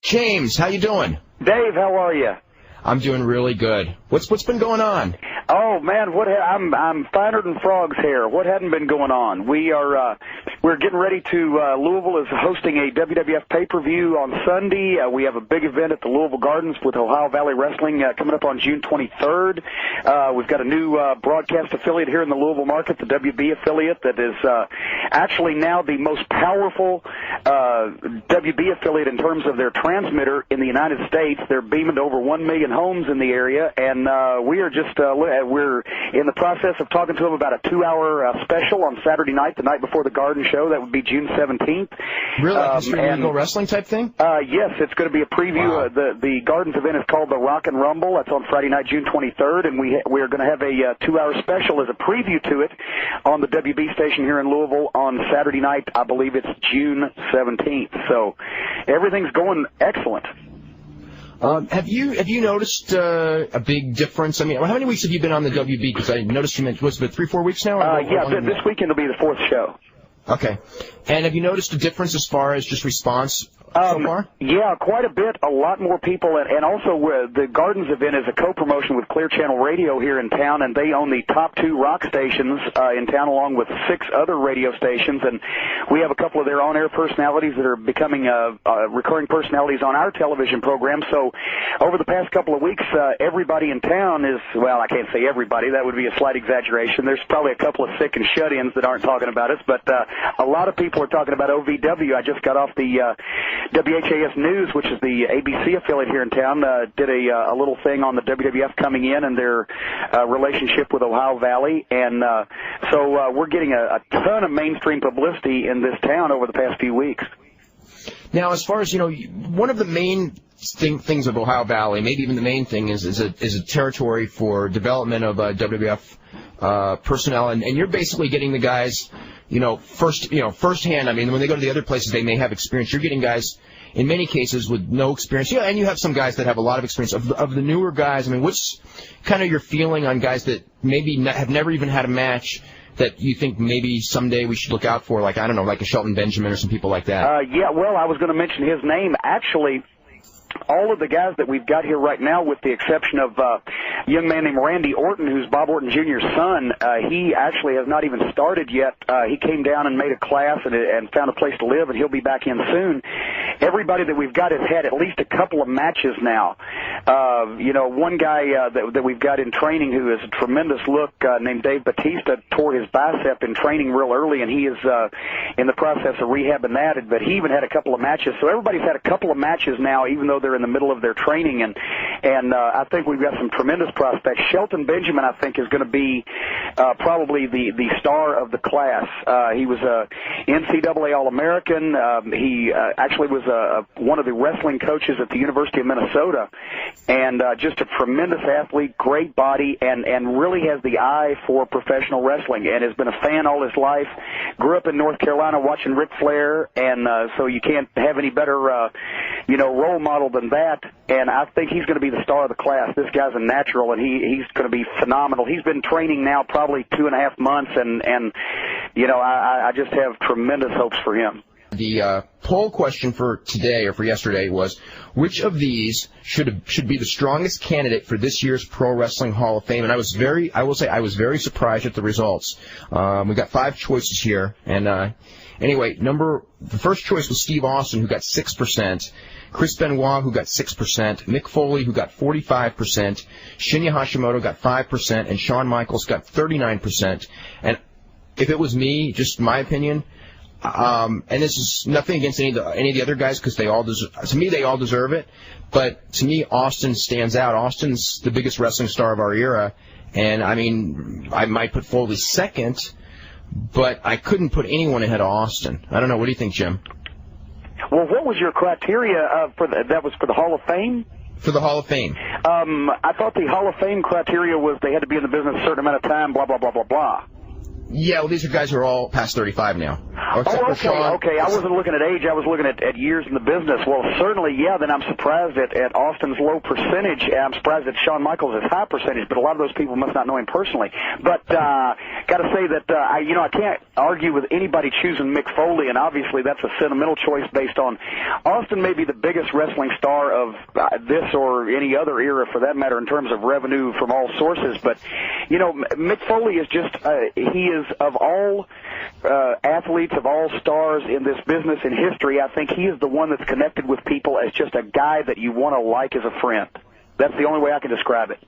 James, how you doing? Dave, how are you? I'm doing really good. What's been going on? Oh man, I'm finer than frog's hair. What hadn't been going on? We're getting ready to Louisville is hosting a WWF pay-per-view on Sunday. We have a big event at the Louisville Gardens with Ohio Valley Wrestling coming up on June 23rd. We've got a new broadcast affiliate here in the Louisville market, the WB affiliate, that is actually now the most powerful WB affiliate in terms of their transmitter in the United States. They're beaming to over 1 million homes in the area, and we are just we're in the process of talking to them about a 2-hour special on Saturday night, the night before the Garden Show. That would be June 17th. Really? Like History of Legal Wrestling type thing? Yes, it's going to be a preview. Wow. The Gardens event is called the Rock and Rumble. That's on Friday night, June 23rd, and we are going to have a 2-hour special as a preview to it on the WB station here in Louisville on Saturday night. I believe it's June 17th. So everything's going excellent. Have you noticed a big difference? I mean, how many weeks have you been on the WB? Because I noticed you mentioned, was it 3-4 weeks now? Yeah, this weekend will be the 4th show. Okay. And have you noticed a difference as far as just response so far? Yeah, quite a bit. A lot more people. And also the Gardens event is a co-promotion with Clear Channel Radio here in town, and they own the top 2 rock stations in town along with 6 other radio stations. And we have a couple of their on-air personalities that are becoming recurring personalities on our television program. So over the past couple of weeks, everybody in town is, well, I can't say everybody. That would be a slight exaggeration. There's probably a couple of sick and shut-ins that aren't talking about us, but a lot of people are talking about OVW. I just got off the WHAS News, which is the ABC affiliate here in town, did a little thing on the WWF coming in and their relationship with Ohio Valley. And so we're getting a ton of mainstream publicity in this town over the past few weeks. Now, as far as, one of the main things of Ohio Valley, maybe even the main thing, is a territory for development of WWF personnel. And you're basically getting the guys firsthand. I mean, when they go to the other places, they may have experience. You're getting guys, in many cases, with no experience. Yeah, and you have some guys that have a lot of experience. Of the newer guys, I mean, what's kind of your feeling on guys that maybe have never even had a match that you think maybe someday we should look out for, like, I don't know, like a Shelton Benjamin or some people like that? Yeah, well, I was going to mention his name. Actually, all of the guys that we've got here right now, with the exception of a young man named Randy Orton, who's Bob Orton Jr.'s son, he actually has not even started yet. He came down and made a class and found a place to live, and he'll be back in soon. Everybody that we've got has had at least a couple of matches now. One guy that we've got in training who is a tremendous look named Dave Batista tore his bicep in training real early, and he is in the process of rehabbing that, but he even had a couple of matches. So everybody's had a couple of matches now, even though they're in the middle of their training, and I think we've got some tremendous prospects. Shelton Benjamin, I think, is going to be probably the star of the class. He was a NCAA All-American. He actually was one of the wrestling coaches at the University of Minnesota, and just a tremendous athlete, great body, and really has the eye for professional wrestling, and has been a fan all his life. Grew up in North Carolina watching Ric Flair, and so you can't have any better role model than that. And I think he's going to be the star of the class. This guy's a natural, and he's going to be phenomenal. He's been training now probably 2.5 months, and I just have tremendous hopes for him. The poll question for today, or for yesterday, was which of these should be the strongest candidate for this year's Pro Wrestling Hall of Fame? And I was very surprised at the results. We got 5 choices here, and anyway, the first choice was Steve Austin, who got 6%. Chris Benoit, who got 6%, Mick Foley, who got 45%, Shinya Hashimoto got 5%, and Shawn Michaels got 39%. And if it was me, just my opinion, and this is nothing against any of the other guys, because they all deserve it. But to me, Austin stands out. Austin's the biggest wrestling star of our era, and I mean, I might put Foley second, but I couldn't put anyone ahead of Austin. I don't know. What do you think, Jim? Well, what was your criteria that was for the Hall of Fame? For the Hall of Fame. I thought the Hall of Fame criteria was they had to be in the business a certain amount of time, blah, blah, blah, blah, blah. Yeah, well, these are guys who are all past 35 now. Okay. I wasn't looking at age. I was looking at years in the business. Well, certainly, yeah, then I'm surprised at Austin's low percentage. I'm surprised at Shawn Michaels' high percentage, but a lot of those people must not know him personally. But got to say that, I can't argue with anybody choosing Mick Foley, and obviously that's a sentimental choice based on Austin may be the biggest wrestling star of this or any other era, for that matter, in terms of revenue from all sources. But, Mick Foley is just, he is of all athletes, of all stars in this business in history, I think he is the one that's connected with people as just a guy that you want to like as a friend. That's the only way I can describe it.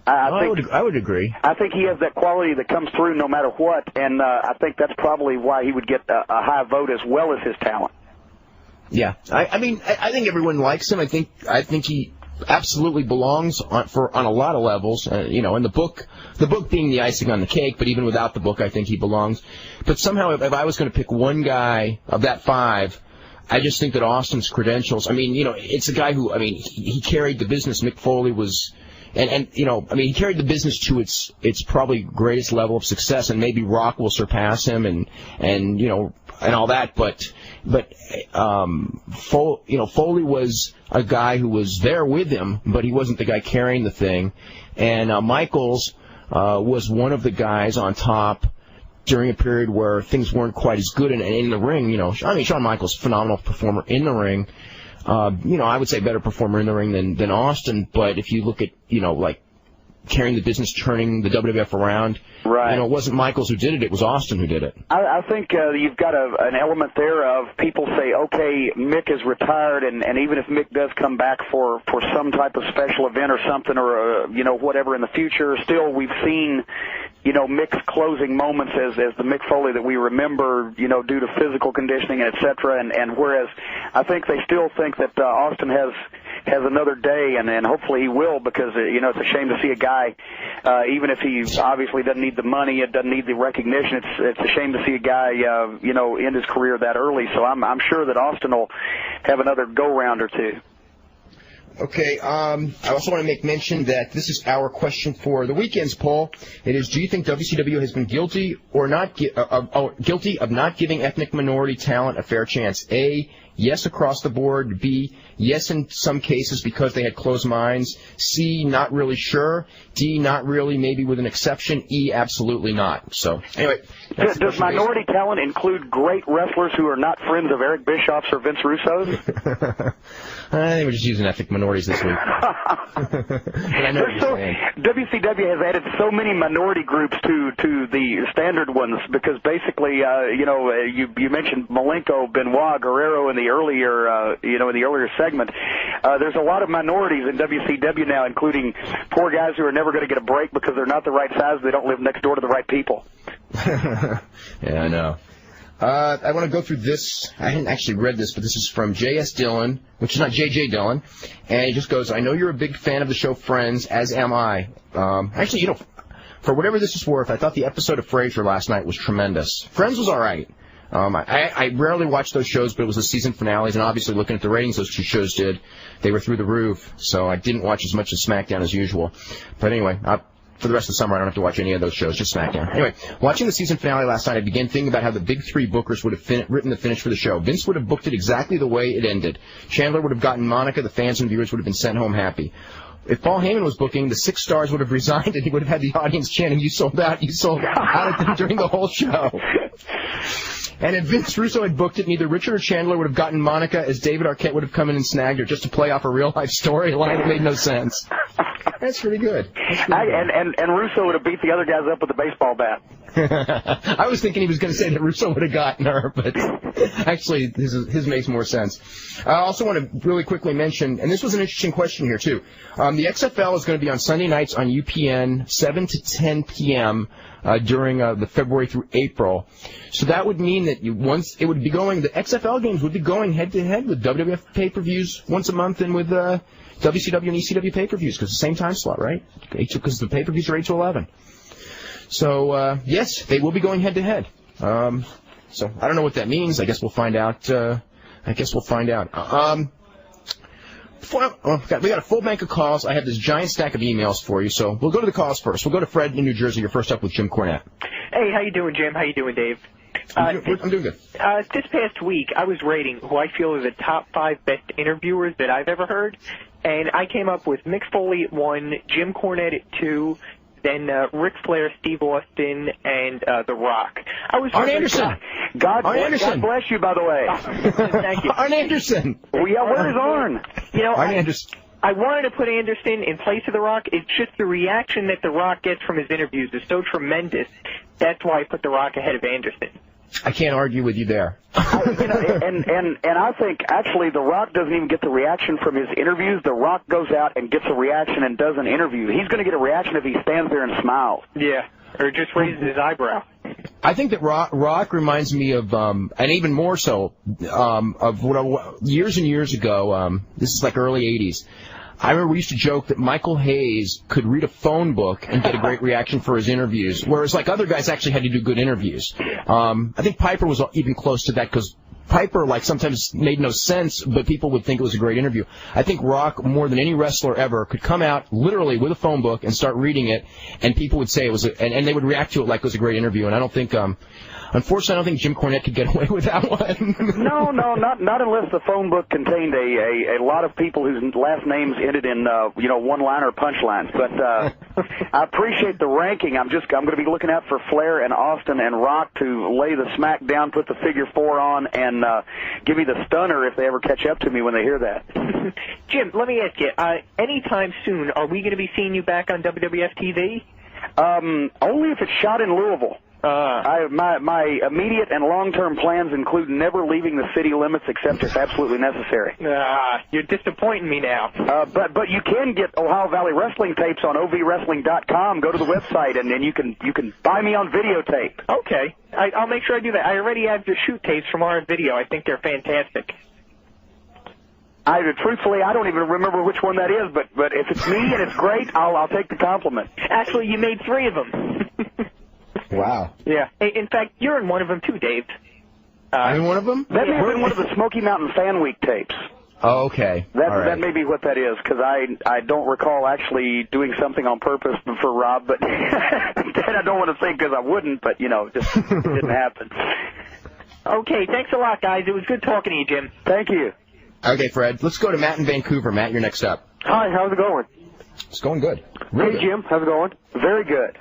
I would agree. I think he has that quality that comes through no matter what, and I think that's probably why he would get a high vote as well as his talent. Yeah, I think everyone likes him. I think he absolutely belongs on a lot of levels. And the book being the icing on the cake, but even without the book, I think he belongs. But somehow, if I was going to pick one guy of that 5, I just think that Austin's credentials. It's a guy who, he carried the business. Mick Foley was. And he carried the business to its probably greatest level of success, and maybe Rock will surpass him, and all that. But Foley was a guy who was there with him, but he wasn't the guy carrying the thing. And Michaels was one of the guys on top during a period where things weren't quite as good in the ring. Shawn Michaels, phenomenal performer in the ring. I would say better performer in the ring than Austin, but if you look at, like carrying the business, turning the WWF around, right. It wasn't Michaels who did it, it was Austin who did it. I think you've got an element there of people say, okay, Mick is retired, and even if Mick does come back for some type of special event or something, or, whatever in the future, still we've seen, Mick's closing moments as the Mick Foley that we remember, due to physical conditioning, et cetera, and whereas I think they still think that Austin has another day, and hopefully he will, because, it's a shame to see a guy, even if he obviously doesn't need the money, it doesn't need the recognition, it's a shame to see a guy, end his career that early. So I'm sure that Austin will have another go-round or two. Okay, I also want to make mention that this is our question for the weekend's poll. It is, do you think WCW has been guilty or not guilty of not giving ethnic minority talent a fair chance? A, yes across the board. B, yes in some cases because they had closed minds. C, not really sure. D, not really, maybe with an exception. E, absolutely not. So, anyway. Does minority talent include great wrestlers who are not friends of Eric Bischoff's or Vince Russo's? I think we're just using ethnic minorities this week. But I know what you're saying. WCW has added so many minority groups to the standard ones, because basically, you mentioned Malenko, Benoit, Guerrero in the earlier segment. There's a lot of minorities in WCW now, including poor guys who are never going to get a break because they're not the right size. They don't live next door to the right people. Yeah, I know. I want to go through this. I hadn't actually read this, but this is from J.S. Dillon, which is not J.J. Dillon. And it just goes, I know you're a big fan of the show Friends, as am I. Actually, for whatever this is worth, I thought the episode of Frasier last night was tremendous. Friends was all right. I rarely watch those shows, but it was the season finales, and obviously looking at the ratings those two shows did, they were through the roof. So I didn't watch as much of SmackDown as usual. But anyway, for the rest of the summer, I don't have to watch any of those shows, just SmackDown. Anyway, watching the season finale last night, I began thinking about how the big three bookers would have written the finish for the show. Vince would have booked it exactly the way it ended. Chandler would have gotten Monica, the fans and viewers would have been sent home happy. If Paul Heyman was booking, the 6 stars would have resigned, and he would have had the audience chanting, you sold out at them during the whole show. And if Vince Russo had booked it, neither Richard or Chandler would have gotten Monica, as David Arquette would have come in and snagged her just to play off a real-life storyline that made no sense. That's pretty good. And Russo would have beat the other guys up with a baseball bat. I was thinking he was going to say that Russo would have gotten her, but actually his makes more sense. I also want to really quickly mention, and this was an interesting question here too, the XFL is going to be on Sunday nights on UPN, 7 to 10 p.m., during the February through April. So that would mean that the XFL games would be going head-to-head with WWF pay-per-views once a month and with WCW and ECW pay-per-views, because the same time slot, right? Because the pay-per-views are 8 to 11. So, yes, they will be going head-to-head. So I don't know what that means. I guess we'll find out. We got a full bank of calls. I have this giant stack of emails for you, so we'll go to the calls first. We'll go to Fred in New Jersey. You're first up with Jim Cornette. Hey, how you doing, Jim? How you doing, Dave? I'm doing good. This past week, I was rating who I feel are the top 5 best interviewers that I've ever heard, and I came up with Mick Foley at 1, Jim Cornette at 2, then Ric Flair, Steve Austin, and The Rock. Arn Anderson. God bless you, by the way. Thank you. Arn Anderson. Well, yeah, where is Arn? You know, Arn Anderson. I wanted to put Anderson in place of The Rock. It's just the reaction that The Rock gets from his interviews is so tremendous. That's why I put The Rock ahead of Anderson. I can't argue with you there. And I think actually The Rock doesn't even get the reaction from his interviews. The Rock goes out and gets a reaction and does an interview. He's going to get a reaction if he stands there and smiles. Yeah, or just raises his eyebrow. I think that Rock reminds me of, and even more so, of what years and years ago. This is like early '80s. I remember we used to joke that Michael Hayes could read a phone book and get a great reaction for his interviews, whereas like other guys actually had to do good interviews. I think Piper was even close to that because Piper like sometimes made no sense, but people would think it was a great interview. I think Rock, more than any wrestler ever, could come out literally with a phone book and start reading it, and people would say it was, and they would react to it like it was a great interview. And I don't think, unfortunately, I don't think Jim Cornette could get away with that one. No, not unless the phone book contained a lot of people whose last names ended in one-liner punchlines. But I appreciate the ranking. I'm going to be looking out for Flair and Austin and Rock to lay the smack down, put the figure 4 on, and give me the stunner if they ever catch up to me when they hear that. Jim, let me ask you, anytime soon, are we going to be seeing you back on WWF TV? Only if it's shot in Louisville. My immediate and long-term plans include never leaving the city limits except if absolutely necessary. You're disappointing me now. But you can get Ohio Valley Wrestling tapes on ovwrestling.com. Go to the website, and then you can buy me on videotape. Okay. I'll make sure I do that. I already have the shoot tapes from our video. I think they're fantastic. Truthfully, I don't even remember which one that is, but if it's me and it's great, I'll take the compliment. Actually, you made 3 of them. Wow. Yeah. In fact, you're in one of them too, Dave. I'm in one of them? That may have been one of the Smoky Mountain Fan Week tapes. Oh, okay. That may be what that is, because I don't recall actually doing something on purpose for Rob, but that I don't want to think because I wouldn't, but, just didn't happen. Okay, thanks a lot, guys. It was good talking to you, Jim. Thank you. Okay, Fred. Let's go to Matt in Vancouver. Matt, you're next up. Hi, how's it going? It's going good. Really good. Jim, how's it going? Very good.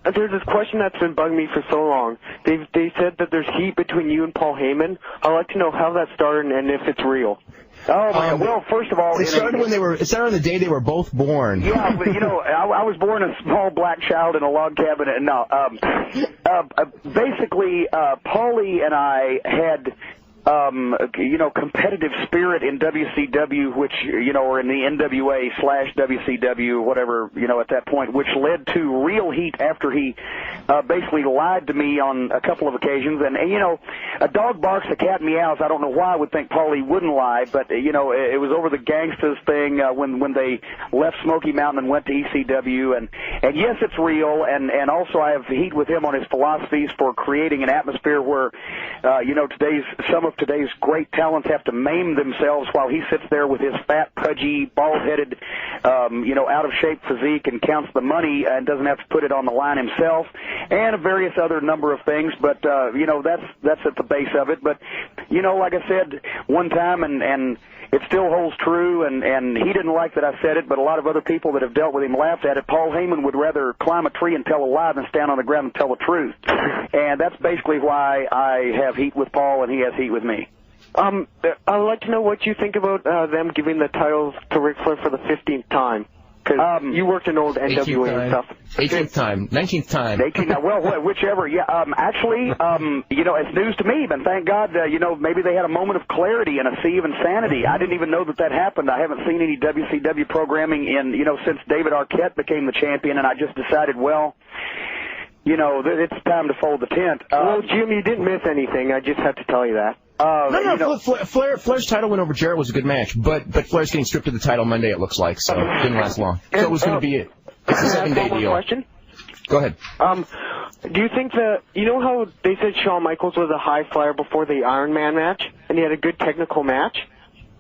There's this question that's been bugging me for so long. They said that there's heat between you and Paul Heyman. I'd like to know how that started and if it's real. Oh, my God. Well, first of all... It started on the day they were both born. Yeah, but, I was born a small black child in a log cabin. And no, basically, Paulie and I had... competitive spirit in WCW, which, or in the NWA/WCW, whatever, at that point, which led to real heat after he basically lied to me on a couple of occasions. And a dog barks, a cat meows. I don't know why I would think Paulie wouldn't lie, but, it was over the Gangstas thing when they left Smoky Mountain and went to ECW. And yes, it's real. And also I have heat with him on his philosophies for creating an atmosphere where, some of today's great talents have to maim themselves while he sits there with his fat, pudgy, bald-headed, out-of-shape physique and counts the money and doesn't have to put it on the line himself, and a various other number of things. But, that's at the base of it. But, like I said one time, and it still holds true, and he didn't like that I said it, but a lot of other people that have dealt with him laughed at it. Paul Heyman would rather climb a tree and tell a lie than stand on the ground and tell the truth. And that's basically why I have heat with Paul and he has heat with me. I'd like to know what you think about them giving the titles to Ric Flair for the 15th time. Because you worked in old NWA and stuff. 18th time. 19th time. 18th, well, whichever. Yeah, actually, it's news to me, but thank God, maybe they had a moment of clarity and a sea of insanity. I didn't even know that happened. I haven't seen any WCW programming since David Arquette became the champion, and I just decided, well, it's time to fold the tent. Well, Jim, you didn't miss anything. I just had to tell you that. Flair's title win over Jarrett was a good match, but Flair's getting stripped of the title Monday, it looks like, so it didn't last long. So it was going to be it's a 7-day deal. Question? Go ahead. Do you think that, how they said Shawn Michaels was a high flyer before the Iron Man match, and he had a good technical match?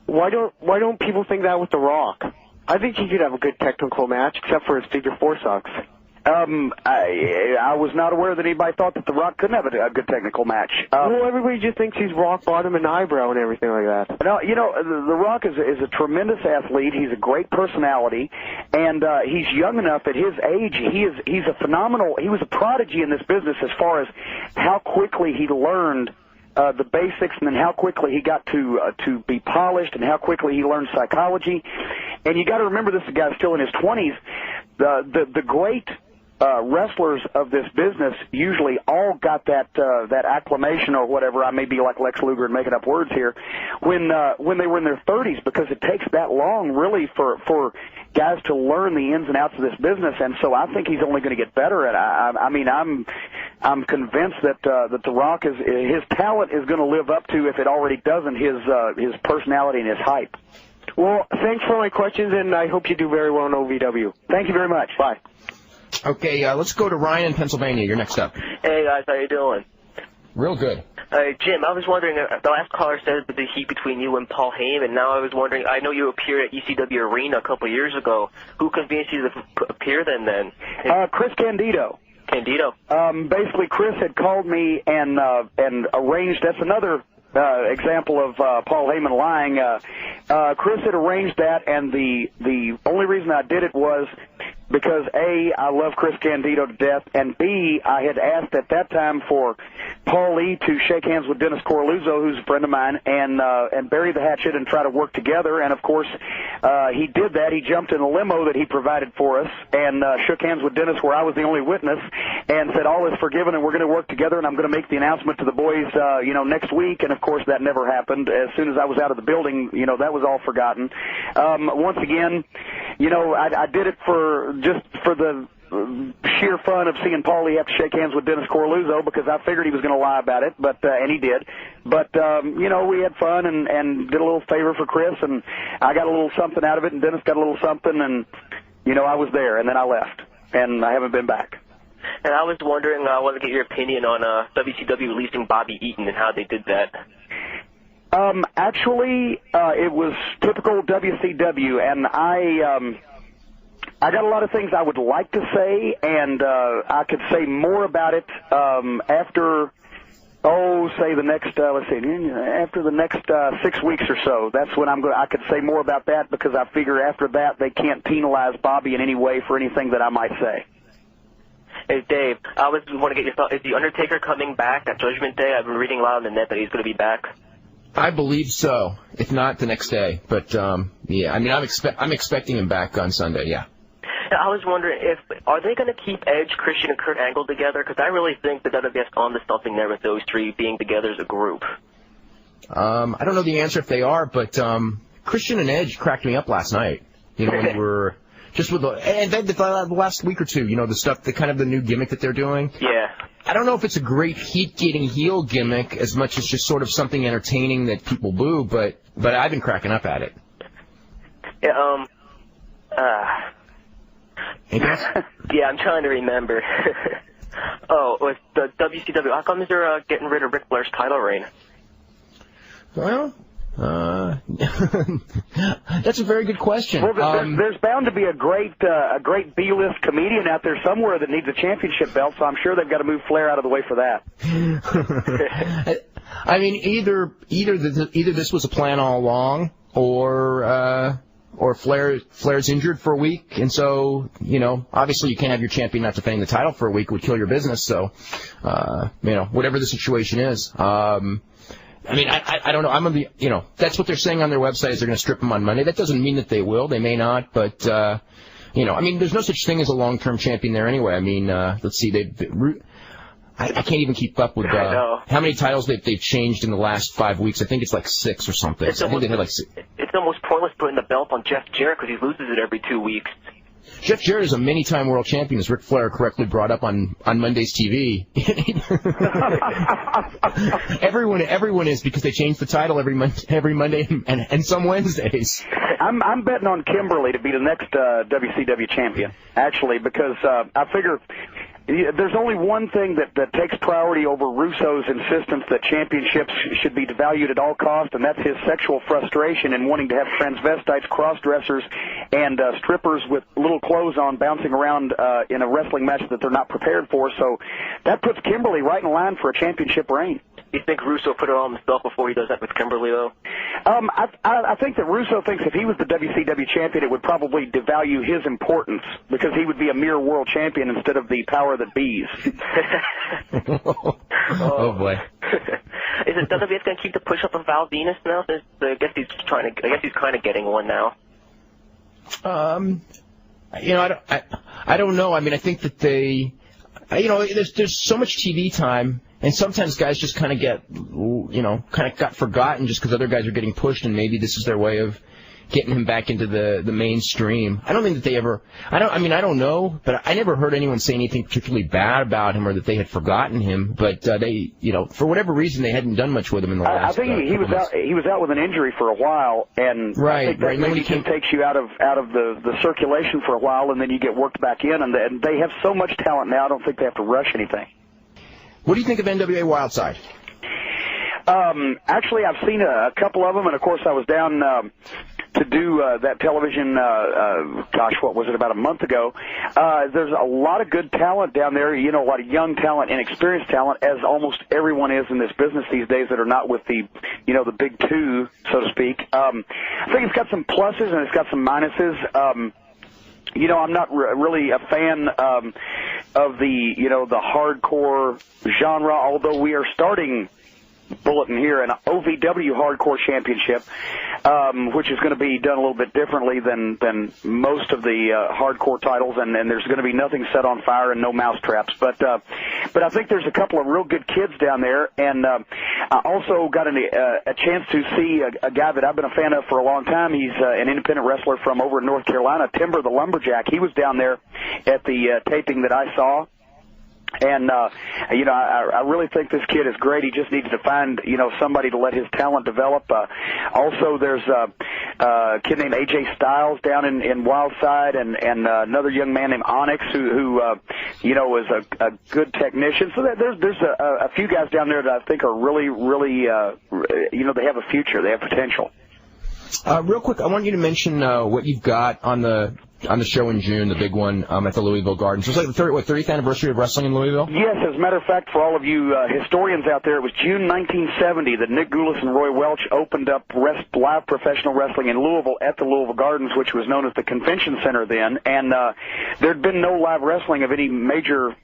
Why don't people think that with The Rock? I think he could have a good technical match, except for his figure 4 sucks. I was not aware that anybody thought that The Rock couldn't have a good technical match. Well, everybody just thinks he's rock bottom and eyebrow and everything like that. No, The Rock is a tremendous athlete. He's a great personality, and he's young enough at his age. He's a phenomenal. He was a prodigy in this business as far as how quickly he learned the basics, and then how quickly he got to be polished, and how quickly he learned psychology. And you got to remember, this guy's still in his 20s. The great wrestlers of this business usually all got that acclamation or whatever. I may be like Lex Luger and making up words here. When they were in their 30s, because it takes that long really for guys to learn the ins and outs of this business. And so I think he's only going to get better at it. I mean, I'm convinced that The Rock his talent is going to live up to, if it already doesn't, his personality and his hype. Well, thanks for my questions, and I hope you do very well in OVW. Thank you very much. Bye. Okay, let's go to Ryan in Pennsylvania. You're next up. Hey, guys, how you doing? Real good. Jim, I was wondering, the last caller said the heat between you and Paul Heyman. Now I was wondering, I know you appeared at ECW Arena a couple of years ago. Who convinced you to appear then? Chris Candido. Candido? Basically, Chris had called me and arranged. That's another example of Paul Heyman lying. Chris had arranged that, and the only reason I did it was because A, I love Chris Candido to death, and B, I had asked at that time for Paul Lee to shake hands with Dennis Coralluzzo, who's a friend of mine, and bury the hatchet and try to work together. And of course, he did that. He jumped in a limo that he provided for us and shook hands with Dennis, where I was the only witness, and said all is forgiven and we're going to work together, and I'm going to make the announcement to the boys, next week. And of course, that never happened. As soon as I was out of the building, that was all forgotten. Once again, I did it for the sheer fun of seeing Paulie have to shake hands with Dennis Coralluzzo, because I figured he was going to lie about it, and he did. But, we had fun and did a little favor for Chris, and I got a little something out of it, and Dennis got a little something, and, I was there, and then I left, and I haven't been back. And I was wondering, I want to get your opinion on WCW releasing Bobby Eaton and how they did that. Actually, it was typical WCW, and I got a lot of things I would like to say, and I could say more about it after, say the next, after the next 6 weeks or so. That's when I could say more about that, because I figure after that they can't penalize Bobby in any way for anything that I might say. Hey, Dave, I want to get your thought. Is The Undertaker coming back at Judgment Day? I've been reading a lot on the net that he's going to be back. I believe so, if not the next day. But, yeah, I mean, I'm expecting him back on Sunday, yeah. I was wondering, are they going to keep Edge, Christian, and Kurt Angle together? Because I really think that WWF's onto something there with those three being together as a group. I don't know the answer if they are, but Christian and Edge cracked me up last night. When they were just with the last week or two, the stuff, the kind of the new gimmick that they're doing. Yeah. I don't know if it's a great heat-getting heel gimmick as much as just sort of something entertaining that people boo, but I've been cracking up at it. Yeah. Yeah, I'm trying to remember. With the WCW, how come they're getting rid of Ric Flair's title reign? Well, that's a very good question. Well, there's bound to be a great B-list comedian out there somewhere that needs a championship belt, so I'm sure they've got to move Flair out of the way for that. I mean, either this was a plan all along, or Flair's injured for a week, and so, obviously you can't have your champion not defending the title for a week. It would kill your business, so, whatever the situation is. I mean, I don't know. I'm going to be, that's what they're saying on their website is they're going to strip him on Monday. That doesn't mean that they will. They may not, but, I mean, there's no such thing as a long-term champion there anyway. I mean, let's see, I can't even keep up with how many titles they've changed in the last 5 weeks. I think it's like 6 or something. It's almost pointless putting the belt on Jeff Jarrett because he loses it every 2 weeks. Jeff Jarrett is a many-time world champion, as Ric Flair correctly brought up on Monday's TV. everyone is, because they change the title every Monday and some Wednesdays. I'm betting on Kimberly to be the next WCW champion, actually, because I figure there's only one thing that takes priority over Russo's insistence that championships should be devalued at all costs, and that's his sexual frustration in wanting to have transvestites, cross-dressers, and strippers with little clothes on bouncing around in a wrestling match that they're not prepared for. So that puts Kimberly right in line for a championship reign. You think Russo put it on himself before he does that with Kimberly, though? I think that Russo thinks if he was the WCW champion, it would probably devalue his importance because he would be a mere world champion instead of the power that bees. Oh boy! Is it WWF going to keep the push up of Val Venus now? I guess he's kind of getting one now. I don't know. I mean, I think that they, there's so much TV time. And sometimes guys just kind of got forgotten just because other guys are getting pushed, and maybe this is their way of getting him back into the mainstream. I don't think that they ever. I don't know, but I never heard anyone say anything particularly bad about him or that they had forgotten him. But they, for whatever reason, they hadn't done much with him in the last. I think he was out. He was out with an injury for a while, and I think that maybe takes you out of the circulation for a while, and then you get worked back in. And they have so much talent now. I don't think they have to rush anything. What do you think of NWA Wildside? Actually, I've seen a couple of them, and of course, I was down to do that television. What was it? About a month ago. There's a lot of good talent down there. A lot of young talent, inexperienced talent, as almost everyone is in this business these days that are not with the big two, so to speak. I think it's got some pluses and it's got some minuses. I'm not really a fan of the hardcore genre, although we are starting bulletin here an OVW Hardcore Championship, which is going to be done a little bit differently than most of the hardcore titles, and there's going to be nothing set on fire and no mousetraps. But I think there's a couple of real good kids down there, and I also got a chance to see a guy that I've been a fan of for a long time. He's an independent wrestler from over in North Carolina, Timber the Lumberjack. He was down there at the taping that I saw. And, I really think this kid is great. He just needs to find, somebody to let his talent develop. Also, there's a kid named AJ Styles down in Wildside and another young man named Onyx who is a good technician. So there's a few guys down there that I think are really, really, they have a future. They have potential. Real quick, I want you to mention what you've got on the show in June, the big one at the Louisville Gardens. It was like the 30th anniversary of wrestling in Louisville? Yes, as a matter of fact, for all of you historians out there, it was June 1970 that Nick Goulas and Roy Welch opened up live professional wrestling in Louisville at the Louisville Gardens, which was known as the Convention Center then. And there'd been no live wrestling of any major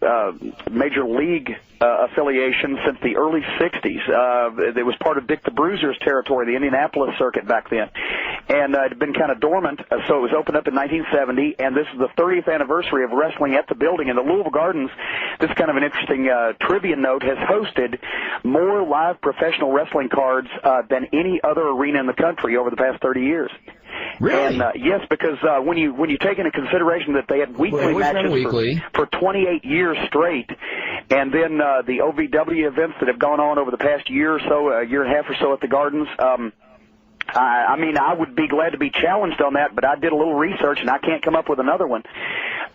league affiliation since the early 60s. It was part of Dick the Bruiser's territory, the Indianapolis circuit back then. And it had been kind of dormant, so it was opened up in 1970. And this is the 30th anniversary of wrestling at the building. And the Louisville Gardens, this is kind of an interesting trivia note, has hosted more live professional wrestling cards than any other arena in the country over the past 30 years. Really? And, yes, because when you take into consideration that they had weekly matches for 28 years straight, and then the OVW events that have gone on over the past year or so, a year and a half or so at the Gardens, I would be glad to be challenged on that, but I did a little research, and I can't come up with another one.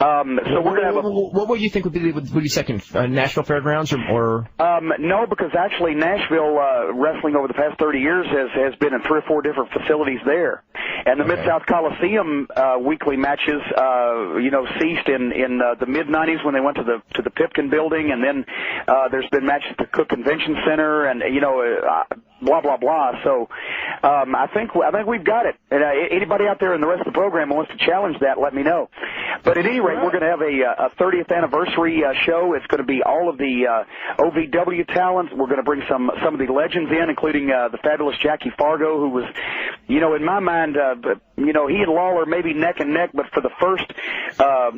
So we're going to have What would you think would be second, Nashville Fairgrounds or? No, because actually Nashville wrestling over the past 30 years has been in 3 or 4 different facilities there. And the Mid-South Coliseum weekly matches, ceased in the mid-'90s when they went to the Pipkin building, and then there's been matches at the Cook Convention Center, and blah blah blah. So I think we've got it. And anybody out there in the rest of the program who wants to challenge that, let me know. But at any rate, we're going to have a 30th anniversary show. It's going to be all of the OVW talent. We're going to bring some of the legends in, including the fabulous Jackie Fargo, who was, in my mind, he and Lawler maybe neck and neck, but for the first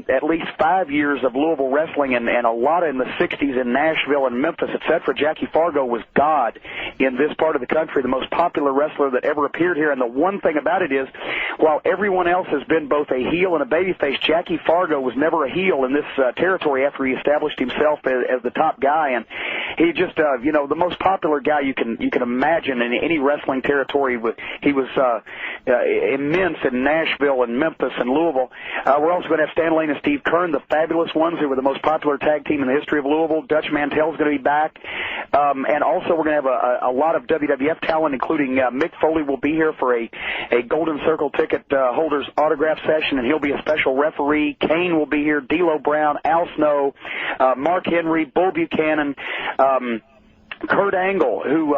at least 5 years of Louisville wrestling and a lot in the 60s in Nashville and Memphis, etc., Jackie Fargo was God in this part of the country, the most popular wrestler that ever appeared here. And the one thing about it is, while everyone else has been both a heel and a babyface, Jackie Fargo was never a heel in this territory after he established himself as the top guy. And he just, the most popular guy you can imagine in any wrestling territory. He was immense in Nashville and Memphis and Louisville. We're also going to have Stan Lane and Steve Kern, the fabulous ones who were the most popular tag team in the history of Louisville. Dutch Mantel's going to be back. And also we're going to have a lot of WWF talent, including Mick Foley will be here for a Golden Circle ticket holders autograph session, and he'll be a special referee. Kane will be here, D'Lo Brown, Al Snow, Mark Henry, Bull Buchanan, Kurt Angle, who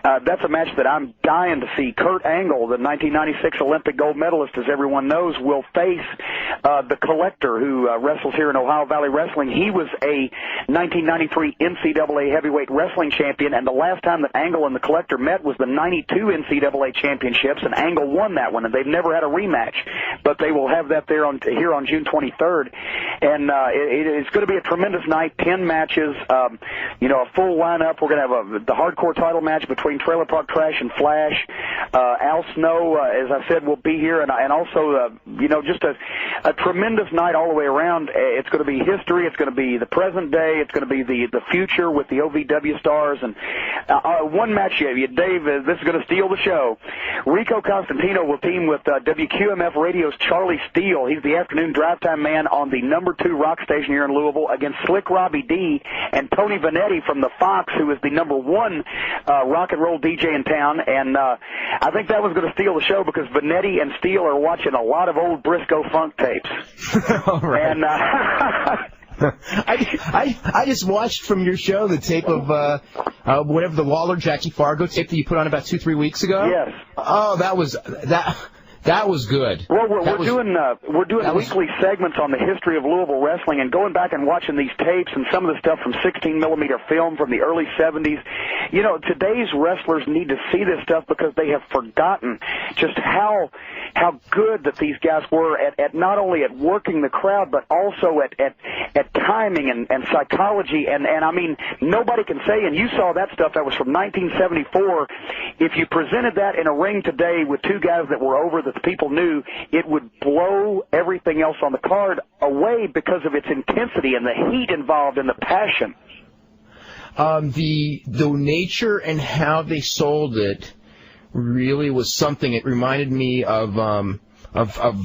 that's a match that I'm dying to see. Kurt Angle, the 1996 Olympic gold medalist, as everyone knows, will face the Collector, who wrestles here in Ohio Valley Wrestling. He was a 1993 NCAA heavyweight wrestling champion, and the last time that Angle and the Collector met was the 92 NCAA championships, and Angle won that one, and they've never had a rematch. But they will have that there here on June 23rd, and it's going to be a tremendous night. 10 matches, a full lineup. We're going to have the hardcore title match between Trailer Park Trash and Flash. Al Snow, as I said, will be here, and also, just a tremendous night all the way around. It's going to be history. It's going to be the present day. It's going to be the future with the OVW stars. And one match, Dave, this is going to steal the show. Rico Constantino will team with WQMF Radio's Charlie Steele. He's the afternoon drive time man on the #2 rock station here in Louisville against Slick Robbie D and Tony Vanetti from the Fox, who is the #1 rock and roll DJ in town. And I think that was going to steal the show because Vanetti and Steele are watching a lot of old Briscoe funk tapes. All right. And I just watched from your show the tape of whatever the Lawler Jackie Fargo tape that you put on about 2-3 weeks ago. Yes. Oh, that was good. Well, we're doing weekly segments on the history of Louisville wrestling, and going back and watching these tapes and some of the stuff from 16-millimeter film from the early 70s. Today's wrestlers need to see this stuff because they have forgotten just how good that these guys were at not only at working the crowd, but also at timing and psychology. And I mean, nobody can say, and you saw that stuff that was from 1974, if you presented that in a ring today with two guys that were over that the people knew, it would blow everything else on the card away because of its intensity and the heat involved and the passion. The nature and how they sold it really was something. It reminded me of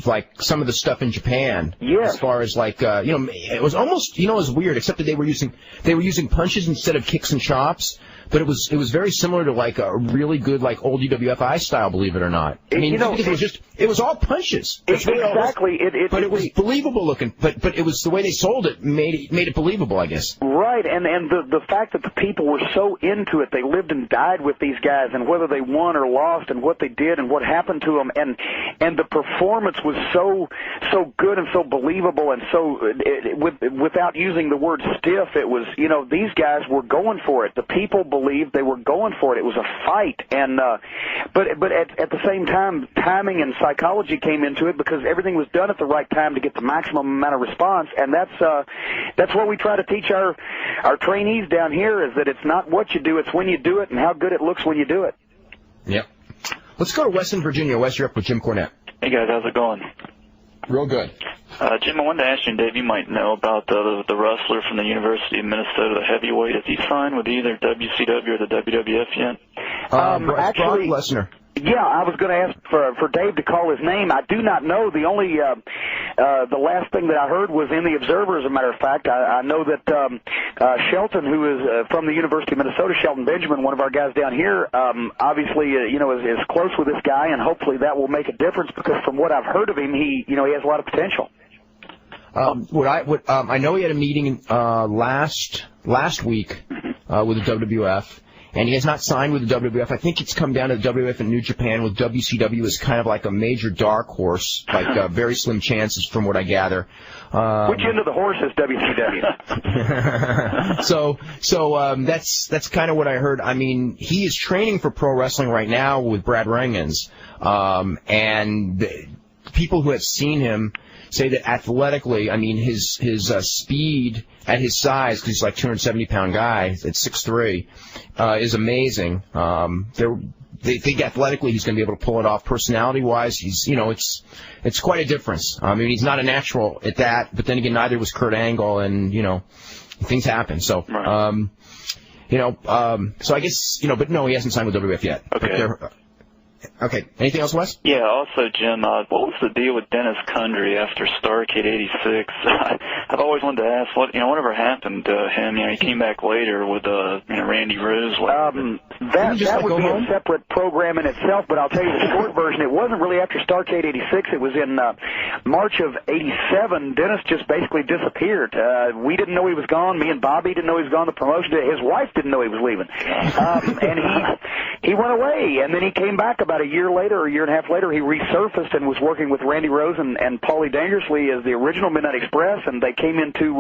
like some of the stuff in Japan. Yes. As far as like it was almost it was weird, except that they were using punches instead of kicks and chops. But it was very similar to like a really good like old UWFI style, believe it or not. I mean, it was all punches. Exactly. But it was believable looking. But it was the way they sold it made it believable, I guess. Right, and the fact that the people were so into it, they lived and died with these guys, and whether they won or lost, and what they did, and what happened to them, and the performance was so good and so believable, and so without using the word stiff, it was these guys were going for it. The people believed they were going for it. It was a fight, and but at the same time, timing and psychology came into it because everything was done at the right time to get the maximum amount of response, and that's what we try to teach our trainees down here, is that it's not what you do, it's when you do it and how good it looks when you do it. Yep. Let's go to Western Virginia. Wes, you're up with Jim Cornette. Hey guys, how's it going? Real good. Jim, I wanted to ask you, and Dave, you might know about the wrestler from the University of Minnesota, the heavyweight. Is he signed with either WCW or the WWF yet? Brock Lesnar. Yeah, I was going to ask for Dave to call his name. I do not know. The only the last thing that I heard was in the Observer, as a matter of fact. I know that Shelton, who is from the University of Minnesota, Shelton Benjamin, one of our guys down here, obviously is close with this guy, and hopefully that will make a difference because from what I've heard of him, he has a lot of potential. I know he had a meeting last week with the WWF. And he has not signed with the WWF. I think it's come down to the WWF in New Japan, with WCW as kind of like a major dark horse, like very slim chances from what I gather. Which end of the horse is WCW? So that's kind of what I heard. I mean, he is training for pro wrestling right now with Brad Rangans, and people who have seen him say that athletically, I mean, his speed at his size, because he's like 270-pound guy at 6'3", is amazing. They think athletically he's going to be able to pull it off. Personality-wise, he's it's quite a difference. I mean, he's not a natural at that, but then again, neither was Kurt Angle, and things happen. So, right. so I guess but no, he hasn't signed with WWF yet. Okay. Okay. Anything else, Wes? Yeah, also, Jim, what was the deal with Dennis Kundry after Starrcade 86? I've always wanted to ask, whatever happened to him? He came back later with, Randy Rose. That would be a separate program in itself, but I'll tell you the short version. It wasn't really after Starrcade 86. It was in March of 87. Dennis just basically disappeared. We didn't know he was gone. Me and Bobby didn't know he was gone. The promotion, his wife didn't know he was leaving. And he went away, and then he came back about a year later, or a year and a half later. He resurfaced and was working with Randy Rose and Paulie Dangerously as the original Midnight Express, and they came in to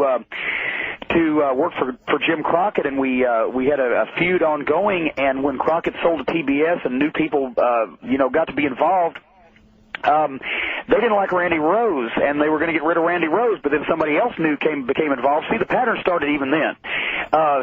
work for Jim Crockett, and we had a feud ongoing. And when Crockett sold to PBS and new people got to be involved, they didn't like Randy Rose, and they were going to get rid of Randy Rose, but then somebody else new became involved. See, the pattern started even then.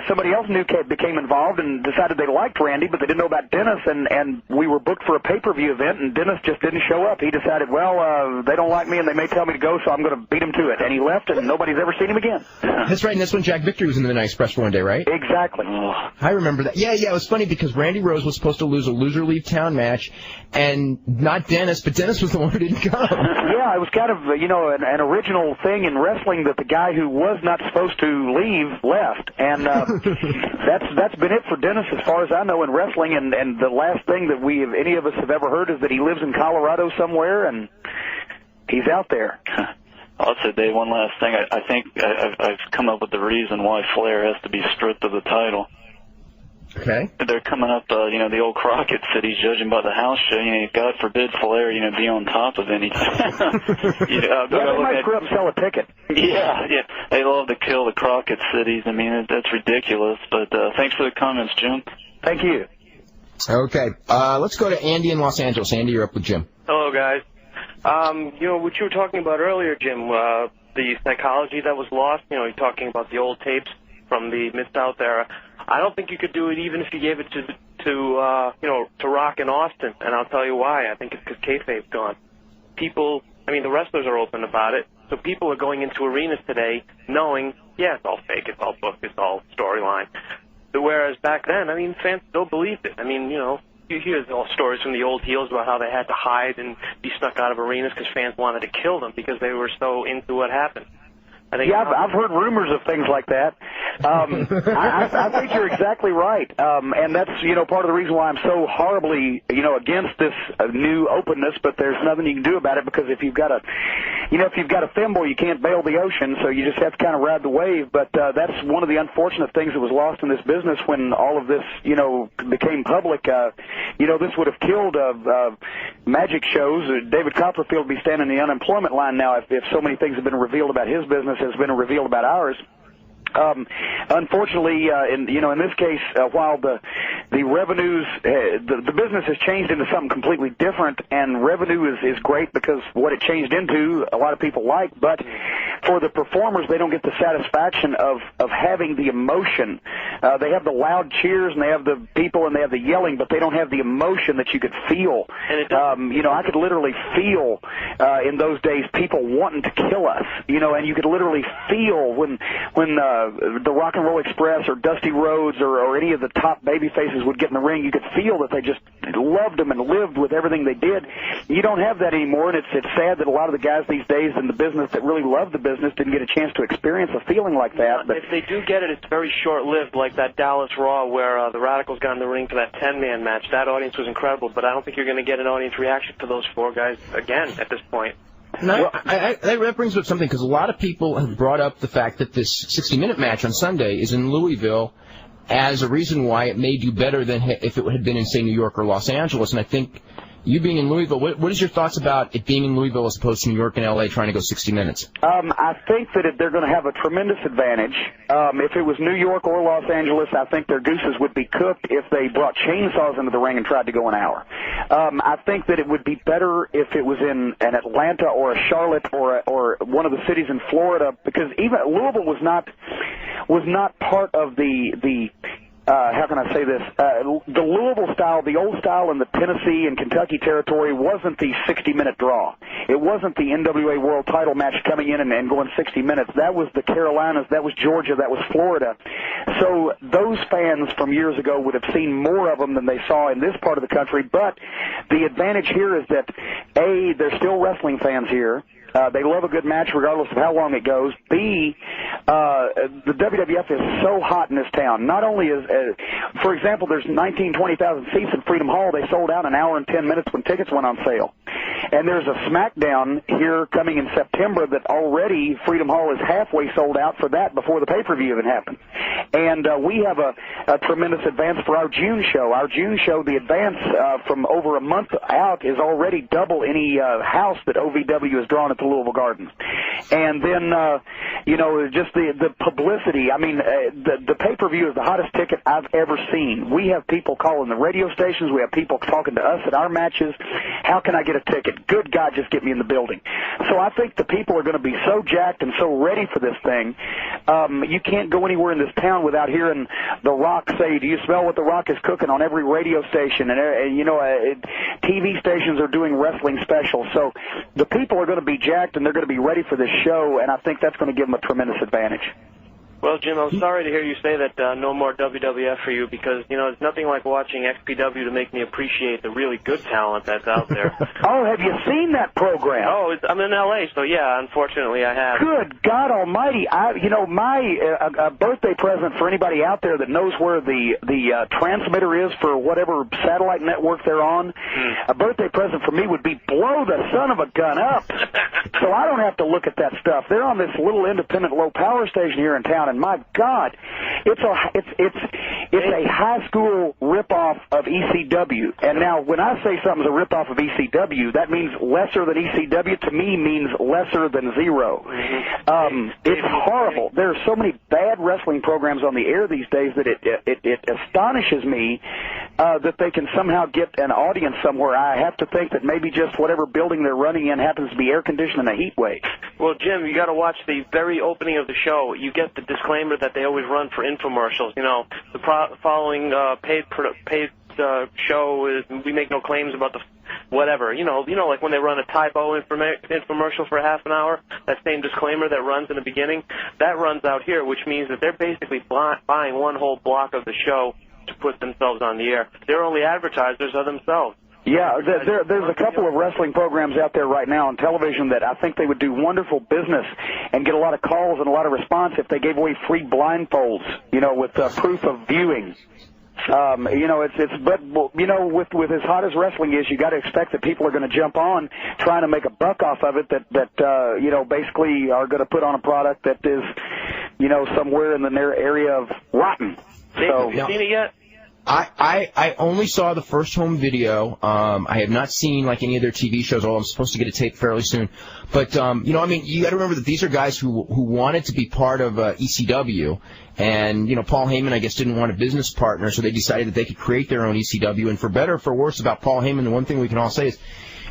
Somebody else new became involved and decided they liked Randy, but they didn't know about Dennis, and we were booked for a pay-per-view event, and Dennis just didn't show up. He decided, they don't like me, and they may tell me to go, so I'm going to beat him to it. And he left, and nobody's ever seen him again. That's right, and that's when Jack Victory was in the Midnight Express for one day, right? Exactly. I remember that. Yeah, it was funny because Randy Rose was supposed to lose a loser-leave town match, and not Dennis, but Dennis was the one who didn't come. Yeah, it was kind of, an original thing in wrestling that the guy who was not supposed to leave left. And that's been it for Dennis as far as I know in wrestling. And the last thing that any of us have ever heard is that he lives in Colorado somewhere, and he's out there. Also, Dave, one last thing. I think I've come up with the reason why Flair has to be stripped of the title. Okay. They're coming up, the old Crockett cities, judging by the house show. God forbid Flair, be on top of anything. They might screw up and sell a ticket. Yeah. They love to kill the Crockett cities. I mean, that's ridiculous. But thanks for the comments, Jim. Thank you. Okay. Let's go to Andy in Los Angeles. Andy, you're up with Jim. Hello, guys. What you were talking about earlier, Jim, the psychology that was lost, you're talking about the old tapes from the Mid-South era. I don't think you could do it even if you gave it to Rock and Austin, and I'll tell you why. I think it's because kayfabe's gone. People, the wrestlers are open about it, so people are going into arenas today knowing, it's all fake, it's all booked, it's all storyline. Whereas back then, fans still believed it. You hear all stories from the old heels about how they had to hide and be snuck out of arenas because fans wanted to kill them because they were so into what happened. I've heard rumors of things like that. I think you're exactly right, and that's part of the reason why I'm so horribly against this new openness. But there's nothing you can do about it because if you've got a thimble, you can't bail the ocean, so you just have to kind of ride the wave. But that's one of the unfortunate things that was lost in this business when all of this became public. This would have killed magic shows. David Copperfield would be standing in the unemployment line now if so many things have been revealed about his business has been revealed about ours. Unfortunately, in this case, while the revenues, the business has changed into something completely different, and revenue is great because what it changed into, a lot of people like, but for the performers, they don't get the satisfaction of having the emotion. They have the loud cheers, and they have the people, and they have the yelling, but they don't have the emotion that you could feel. And I could literally feel in those days people wanting to kill us, and you could literally feel when the Rock and Roll Express or Dusty Rhodes or any of the top baby faces would get in the ring, you could feel that they just loved them and lived with everything they did. You don't have that anymore, and it's sad that a lot of the guys these days in the business that really love the business didn't get a chance to experience a feeling like that. But if they do get it, it's very short-lived, like that Dallas Raw where the Radicals got in the ring for that 10-man match. That audience was incredible, but I don't think you're going to get an audience reaction to those four guys again at this point. No, that brings up something, because a lot of people have brought up the fact that this 60-minute match on Sunday is in Louisville as a reason why it may do better than if it had been in, say, New York or Los Angeles. And I think you being in Louisville, what is your thoughts about it being in Louisville as opposed to New York and L.A. trying to go 60 minutes? I think that they're going to have a tremendous advantage. If it was New York or Los Angeles, I think their gooses would be cooked if they brought chainsaws into the ring and tried to go an hour. I think that it would be better if it was in an Atlanta or a Charlotte or one of the cities in Florida, because even Louisville was not part of the how can I say this? The Louisville style, the old style in the Tennessee and Kentucky territory wasn't the 60-minute draw. It wasn't the NWA World Title match coming in and going 60 minutes. That was the Carolinas, that was Georgia, that was Florida. So those fans from years ago would have seen more of them than they saw in this part of the country. But the advantage here is that, A, there's still wrestling fans here. They love a good match regardless of how long it goes. B, the WWF is so hot in this town. Not only is, for example, there's 20,000 seats in Freedom Hall. They sold out an hour and 10 minutes when tickets went on sale. And there's a SmackDown here coming in September that already Freedom Hall is halfway sold out for that before the pay-per-view even happened. And we have a tremendous advance for our June show. Our June show, the advance from over a month out is already double any house that OVW has drawn at the Louisville Gardens. And then, just the publicity. I mean, the pay-per-view is the hottest ticket I've ever seen. We have people calling the radio stations. We have people talking to us at our matches. How can I get a ticket? Good God, just get me in the building. So I think the people are going to be so jacked and so ready for this thing. You can't go anywhere in this town without hearing The Rock say, "Do you smell what The Rock is cooking?" on every radio station. And TV stations are doing wrestling specials. So the people are going to be jacked and they're going to be ready for this show, and I think that's going to give them a tremendous advantage. Well, Jim, I'm sorry to hear you say that no more WWF for you because, it's nothing like watching XPW to make me appreciate the really good talent that's out there. Oh, have you seen that program? Oh, I'm in L.A., so yeah, unfortunately I have. Good God Almighty. My birthday present for anybody out there that knows where the transmitter is for whatever satellite network they're on, a birthday present for me would be blow the son of a gun up. So I don't have to look at that stuff. They're on this little independent low power station here in town, and my God, it's a high school ripoff of ECW. And now, when I say something's a ripoff of ECW, that means lesser than ECW. To me, means lesser than zero. It's horrible. There are so many bad wrestling programs on the air these days that it astonishes me that they can somehow get an audience somewhere. I have to think that maybe just whatever building they're running in happens to be air conditioned in a heat wave. Well, Jim, you got to watch the very opening of the show. You get the disclaimer that they always run for infomercials. The following paid show is we make no claims about the whatever. Like when they run a typo infomercial for half an hour, that same disclaimer that runs in the beginning, that runs out here, which means that they're basically buying one whole block of the show to put themselves on the air. They're only advertisers of themselves. Yeah, there's a couple of wrestling programs out there right now on television that I think they would do wonderful business and get a lot of calls and a lot of response if they gave away free blindfolds, with proof of viewing. With as hot as wrestling is, you got to expect that people are going to jump on trying to make a buck off of it that basically are going to put on a product that is, somewhere in the area of rotten. So, have you seen it yet? I only saw the first home video. I have not seen any of their TV shows, although I'm supposed to get a tape fairly soon. But, you got to remember that these are guys who wanted to be part of ECW. And, Paul Heyman, I guess, didn't want a business partner, so they decided that they could create their own ECW. And for better or for worse about Paul Heyman, the one thing we can all say is,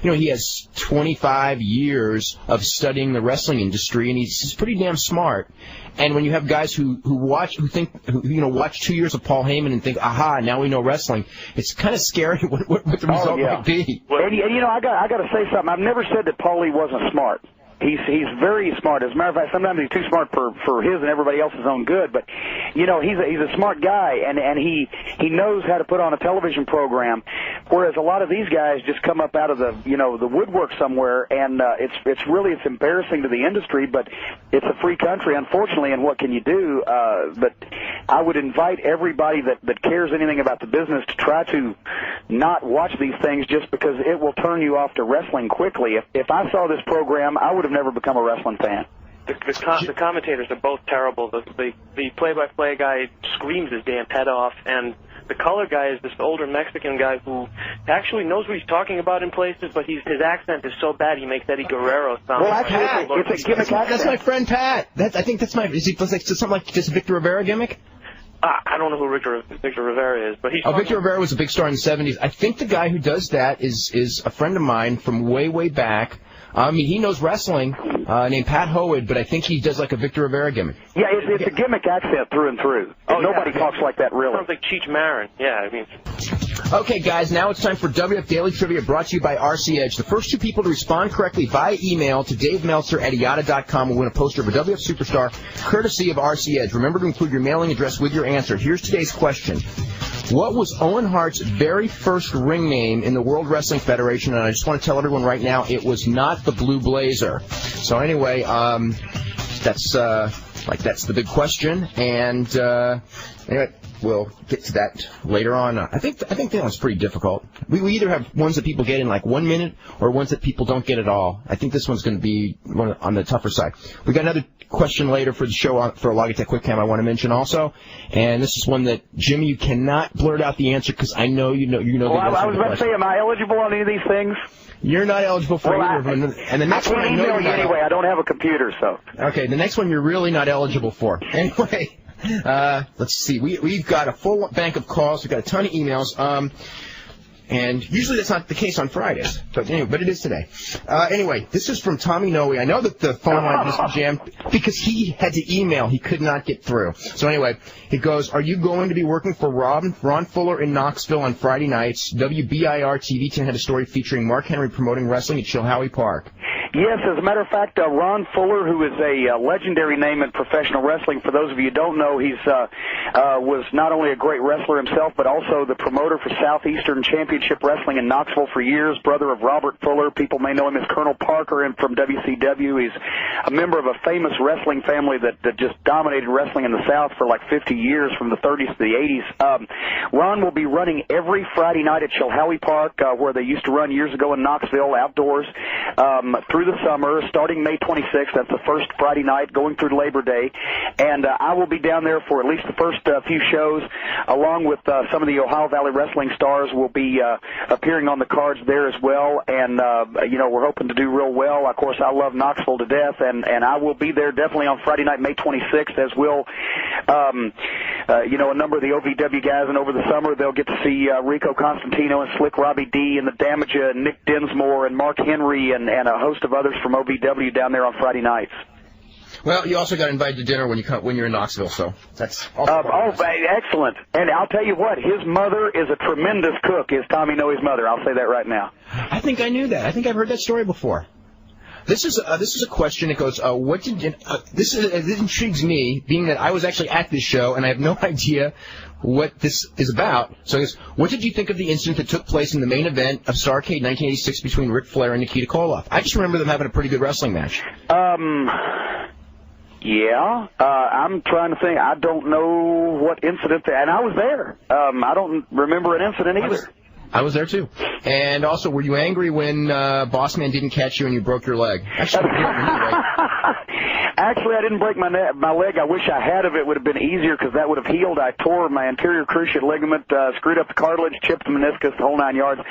he has 25 years of studying the wrestling industry, and he's pretty damn smart. And when you have guys who watch 2 years of Paul Heyman and think, aha, now we know wrestling, it's kind of scary what the result might be. And I got to say something. I've never said that Paulie wasn't smart. He's very smart. As a matter of fact, sometimes he's too smart for his and everybody else's own good. But he's a smart guy, and he knows how to put on a television program. Whereas a lot of these guys just come up out of the woodwork somewhere, and it's embarrassing to the industry. But it's a free country, unfortunately. And what can you do? But I would invite everybody that cares anything about the business to try to not watch these things just because it will turn you off to wrestling quickly. If I saw this program, I would have never become a wrestling fan. The commentators are both terrible. The play-by-play guy screams his damn head off, and the color guy is this older Mexican guy who actually knows what he's talking about in places, but his accent is so bad he makes Eddie Guerrero sound. Well, actually, it's a gimmick accent. That's my friend Pat. I think that's my. Is he something like just a Victor Rivera gimmick? I don't know who Victor Rivera is, but he's. Victor Rivera was a big star in the '70s. I think the guy who does that is a friend of mine from way back. He knows wrestling, named Pat Howard, but I think he does like a Victor Rivera gimmick. Yeah, it's a gimmick accent through and through. Nobody talks like that, really. Sounds like Cheech Marin. Yeah, Okay, guys, now it's time for WF Daily Trivia brought to you by RC Edge. The first 2 people to respond correctly via email to Dave Meltzer at eYada.com will win a poster of a WF Superstar courtesy of RC Edge. Remember to include your mailing address with your answer. Here's today's question. What was Owen Hart's very first ring name in the World Wrestling Federation? And I just want to tell everyone right now, it was not the Blue Blazer. So anyway, that's the big question. And anyway, we'll get to that later on. I think that one's pretty difficult. We either have ones that people get in like 1 minute or ones that people don't get at all. I think this one's going to be on the tougher side. We got another question later for the show for Logitech QuickCam I want to mention also, and this is one that Jimmy, you cannot blurt out the answer because I know you know. Well, I was about to say, am I eligible on any of these things? You're not eligible for either of them. And the next one, I know you anyway. I don't have a computer, so. Okay, the next one you're really not eligible for. Anyway, let's see. We've got a full bank of calls. We've got a ton of emails. And usually that's not the case on Fridays, but it is today. Anyway, this is from Tommy Noe. I know that the phone line is jammed because he had to email. He could not get through. So anyway, he goes, are you going to be working for Ron Fuller in Knoxville on Friday nights? WBIR TV 10 had a story featuring Mark Henry promoting wrestling at Chilhowie Park. Yes, as a matter of fact, Ron Fuller, who is a legendary name in professional wrestling, for those of you who don't know, he's was not only a great wrestler himself, but also the promoter for Southeastern Championship Wrestling in Knoxville for years, brother of Robert Fuller. People may know him as Colonel Parker and from WCW. He's a member of a famous wrestling family that just dominated wrestling in the South for like 50 years, from the 30s to the 80s. Ron will be running every Friday night at Chilhowie Park, where they used to run years ago in Knoxville, outdoors, through the summer, starting May 26th. That's the first Friday night, going through Labor Day. And I will be down there for at least the first few shows, along with some of the Ohio Valley Wrestling stars will be appearing on the cards there as well. And, we're hoping to do real well. Of course, I love Knoxville to death, and I will be there definitely on Friday night, May 26th, as will, a number of the OVW guys. And over the summer, they'll get to see Rico Constantino and Slick Robbie D and the Damager and Nick Dinsmore and Mark Henry and a host of others from OVW down there on Friday nights. Well, you also got invited to dinner when you're in Knoxville, so that's excellent. And I'll tell you what, his mother is a tremendous cook, is Tommy Noe's mother. I'll say that right now. I think I knew that. I think I've heard that story before. This is a question that goes, it intrigues me, being that I was actually at this show and I have no idea what this is about. So I guess, what did you think of the incident that took place in the main event of Starrcade 1986 between Ric Flair and Nikita Koloff? I just remember them having a pretty good wrestling match. Yeah, I'm trying to think. I don't know what incident, and I was there. I don't remember an incident either. I was there too. And also, were you angry when Bossman didn't catch you and you broke your leg? Actually, I didn't break my leg. I wish I had. It would have been easier because that would have healed. I tore my anterior cruciate ligament, screwed up the cartilage, chipped the meniscus, the whole 9 yards.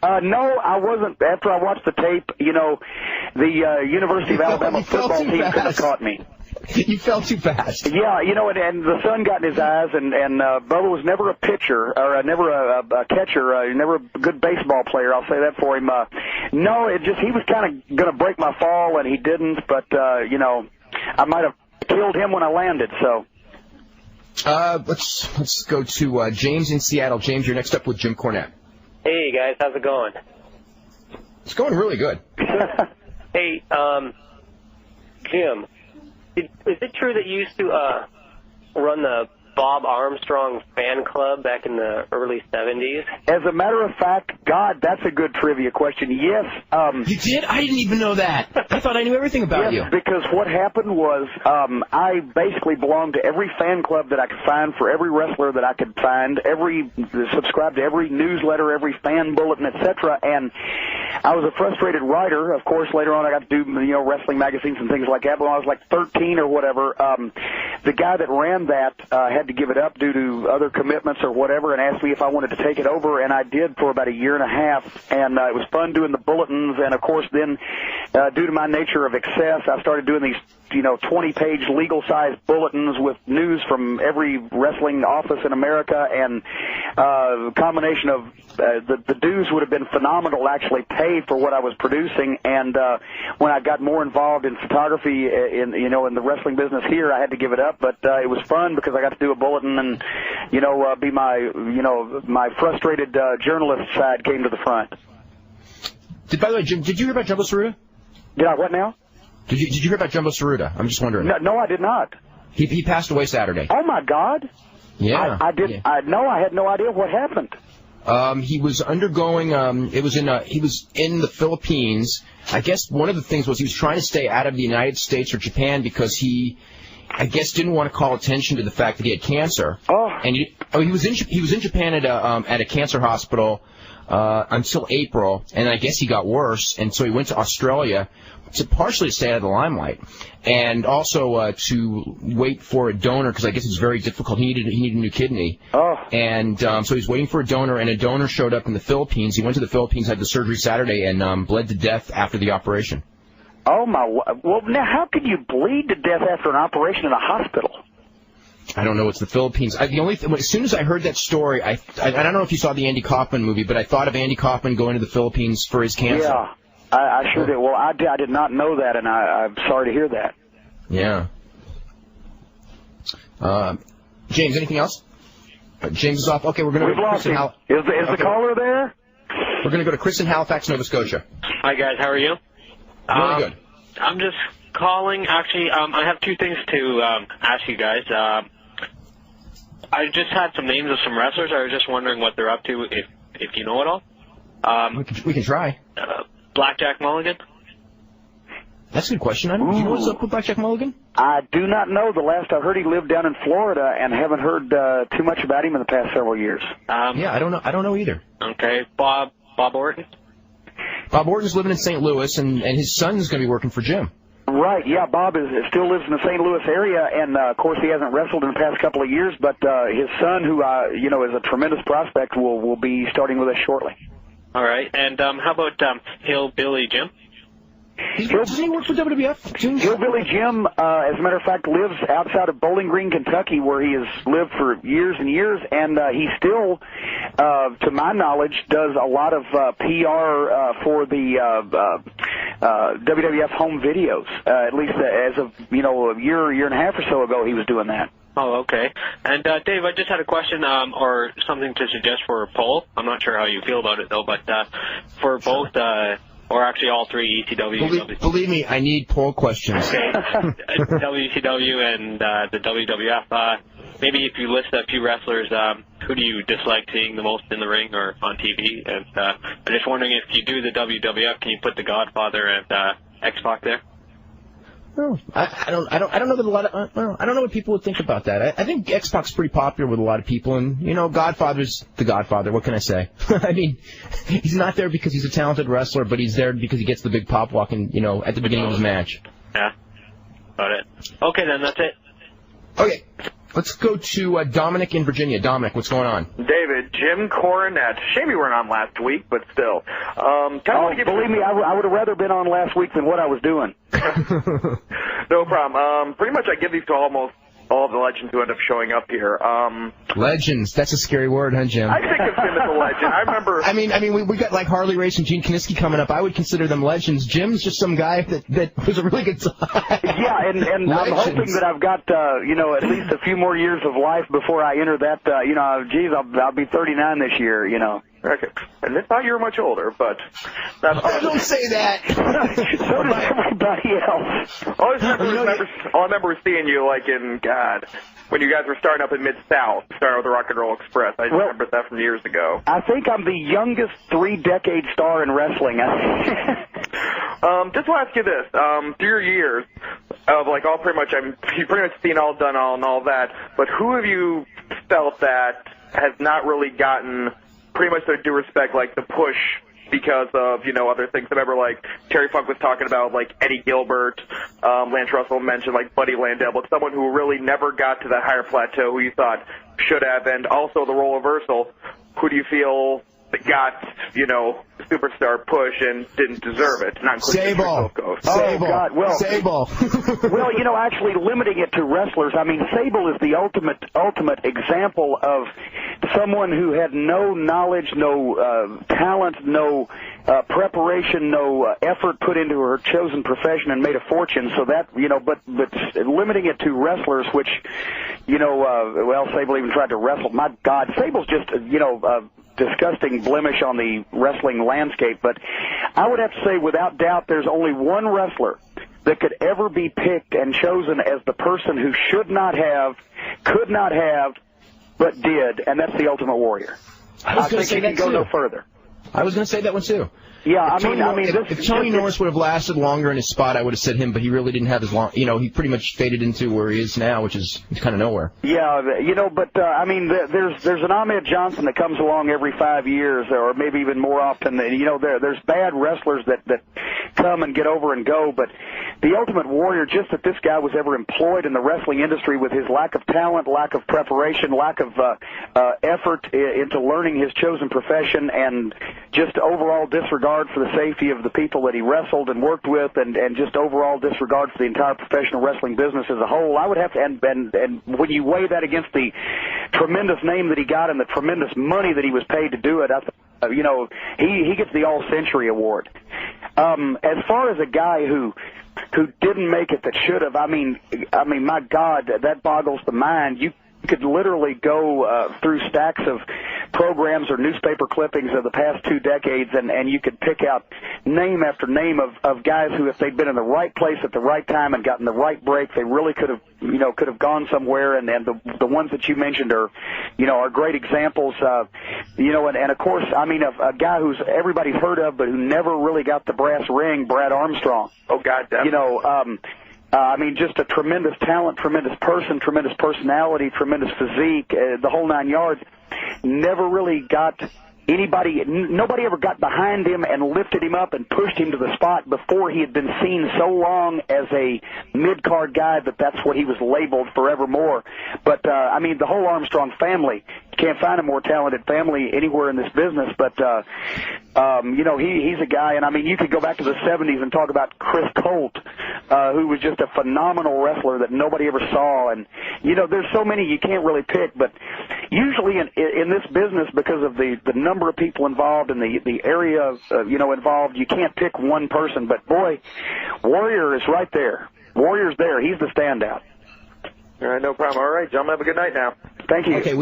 No, I wasn't. After I watched the tape, the University of Alabama football team could have caught me. You fell too fast. Yeah, and the sun got in his eyes, and Bubba was never a pitcher, or never a catcher, never a good baseball player, I'll say that for him. No, he was kind of going to break my fall, and he didn't, but, I might have killed him when I landed, so. Let's go to James in Seattle. James, you're next up with Jim Cornette. Hey, guys, how's it going? It's going really good. Hey, Jim. Is it true that you used to run the Bob Armstrong fan club back in the early 70s? As a matter of fact, God, that's a good trivia question. Yes. You did? I didn't even know that. I thought I knew everything about you. Yes, because what happened was I basically belonged to every fan club that I could find for every wrestler that I could find, subscribed to every newsletter, every fan bulletin, etc. And I was a frustrated writer. Of course, later on I got to do wrestling magazines and things like that. But when I was like 13 or whatever, the guy that ran that had to give it up due to other commitments or whatever, and asked me if I wanted to take it over, and I did for about a year and a half. And it was fun doing the bulletins, and of course then due to my nature of excess, I started doing these 20-page legal-sized bulletins with news from every wrestling office in America, and a combination of the dues would have been phenomenal to actually pay for what I was producing. And when I got more involved in photography in the wrestling business here, I had to give it up. But it was fun because I got to do a bulletin and be my frustrated journalist side came to the front. By the way, Jim, did you hear about Jumbo Tsuruta? Did I what now? Did you hear about Jumbo Tsuruta? I'm just wondering. No, I did not. He passed away Saturday. Oh my God! Yeah, I did. Yeah. I had no idea what happened. He was undergoing. He was in the Philippines. I guess one of the things was he was trying to stay out of the United States or Japan because he, I guess, didn't want to call attention to the fact that he had cancer. Oh. And he was in Japan at a cancer hospital until April, and I guess he got worse, and so he went to Australia to partially stay out of the limelight, and also to wait for a donor because I guess it's very difficult. He needed a new kidney. Oh. And so he's waiting for a donor, and a donor showed up in the Philippines. He went to the Philippines, had the surgery Saturday, and bled to death after the operation. Oh my! Well, now how could you bleed to death after an operation in a hospital? I don't know. It's the Philippines. As soon as I heard that story, I don't know if you saw the Andy Kaufman movie, but I thought of Andy Kaufman going to the Philippines for his cancer. Yeah, I sure did. Well, I did not know that, and I'm sorry to hear that. Yeah. James, anything else? James is off. Okay, we're going to go to Chris in Halifax. Is the caller there? We're going to go to Chris in Halifax, Nova Scotia. Hi, guys. How are you? Really good. I'm just calling. Actually, I have two things to ask you guys. I just had some names of some wrestlers. I was just wondering what they're up to, if you know it all. We can try. Blackjack Mulligan? That's a good question. Do you know what's up with Blackjack Mulligan? I do not know. The last I heard, he lived down in Florida, and haven't heard too much about him in the past several years. Yeah, I don't know. I don't know either. Okay, Bob Orton? Bob Orton's living in St. Louis, and his son's going to be working for Jim. Right, yeah, Bob still lives in the St. Louis area, and of course he hasn't wrestled in the past couple of years, but his son, who is a tremendous prospect, will be starting with us shortly. All right, and how about Hillbilly Jim? Doesn't he work for WWF? Hillbilly Jim, as a matter of fact, lives outside of Bowling Green, Kentucky, where he has lived for years and years, and he still, to my knowledge, does a lot of PR for the WWF home videos. At least as of a year and a half or so ago, he was doing that. Oh, okay. And Dave, I just had a question or something to suggest for a poll. I'm not sure how you feel about it though, but for both. Or actually all three, ECW. Believe me, I need poll questions. Okay. WCW and the WWF. Maybe if you list a few wrestlers, who do you dislike seeing the most in the ring or on TV? And I'm just wondering if you do the WWF, can you put the Godfather and X-Pac there? Oh, I don't know that a lot of I don't know what people would think about that. I think X-Pac's pretty popular with a lot of people, and Godfather's the Godfather. What can I say? I mean, he's not there because he's a talented wrestler, but he's there because he gets the big pop walking, at the beginning of his match. Yeah, got it. Okay, then that's it. Okay, let's go to Dominic in Virginia. Dominic, what's going on? David, Jim Cornette. Shame you weren't on last week, but still. Believe me, I would have rather been on last week than what I was doing. No problem. Pretty much I give these to almost all of the legends who end up showing up here. Legends. That's a scary word, huh, Jim? I think of him as a legend. I remember... I mean, we got like Harley Race and Gene Kiniski coming up. I would consider them legends. Jim's just some guy that was a really good time. Yeah, and I'm hoping that I've got, at least a few more years of life before I enter that, I'll be 39 this year, Okay. And I thought you were much older, but... Don't say that! So does everybody else. All I remember was seeing you, when you guys were starting up in Mid-South, starting with the Rock and Roll Express. I remember that from years ago. I think I'm the youngest 3-decade star in wrestling. Just want to ask you this. Through your years of, you've pretty much seen all done all and all that, but who have you felt that has not really gotten... pretty much their due respect, the push because of, other things. I remember, Terry Funk was talking about, Eddie Gilbert, Lance Russell mentioned, Buddy Landell, but someone who really never got to that higher plateau who you thought should have, and also the role reversal. Who do you feel that got, superstar push and didn't deserve it. Not Sable. Oh, God. Well, Sable. Well, actually limiting it to wrestlers, I mean, Sable is the ultimate example of someone who had no knowledge, no talent, no preparation, no effort put into her chosen profession and made a fortune. So that, but limiting it to wrestlers, which, Sable even tried to wrestle. My God, Sable's just, disgusting blemish on the wrestling landscape. But I would have to say, without doubt, there's only one wrestler that could ever be picked and chosen as the person who should not have, could not have, but did, and that's the Ultimate Warrior. I think he can go no further. I was going to say that one too. Yeah, if Tony Norris would have lasted longer in his spot, I would have said him, but he really didn't have as long. He pretty much faded into where he is now, which is kind of nowhere. Yeah, there's an Ahmed Johnson that comes along every 5 years, or maybe even more often. There's bad wrestlers that come and get over and go, but the Ultimate Warrior, just that this guy was ever employed in the wrestling industry with his lack of talent, lack of preparation, lack of effort into learning his chosen profession, and just overall disregard for the safety of the people that he wrestled and worked with, and just overall disregard for the entire professional wrestling business as a whole. I would have to, and when you weigh that against the tremendous name that he got and the tremendous money that he was paid to do it, he gets the All-Century Award. As far as a guy who didn't make it that should have, I mean, my God, that boggles the mind. You could literally go through stacks of programs or newspaper clippings of the past 2 decades, and you could pick out name after name of guys who, if they'd been in the right place at the right time and gotten the right break, they really could have gone somewhere. And the ones that you mentioned are great examples. And of course, I mean, a guy who's everybody's heard of but who never really got the brass ring, Brad Armstrong. Oh God, damn. Just a tremendous talent, tremendous person, tremendous personality, tremendous physique, the whole 9 yards. Never really got nobody ever got behind him and lifted him up and pushed him to the spot before he had been seen so long as a mid-card guy that's what he was labeled forevermore. But, the whole Armstrong family, you can't find a more talented family anywhere in this business, but, he's a guy, and you could go back to the 70s and talk about Chris Colt, who was just a phenomenal wrestler that nobody ever saw, and, there's so many you can't really pick, but usually in this business, because of the number of people involved and the area, involved, you can't pick one person, but boy, Warrior is right there. Warrior's there. He's the standout. All right, no problem. All right, gentlemen, have a good night now. Thank you. Okay,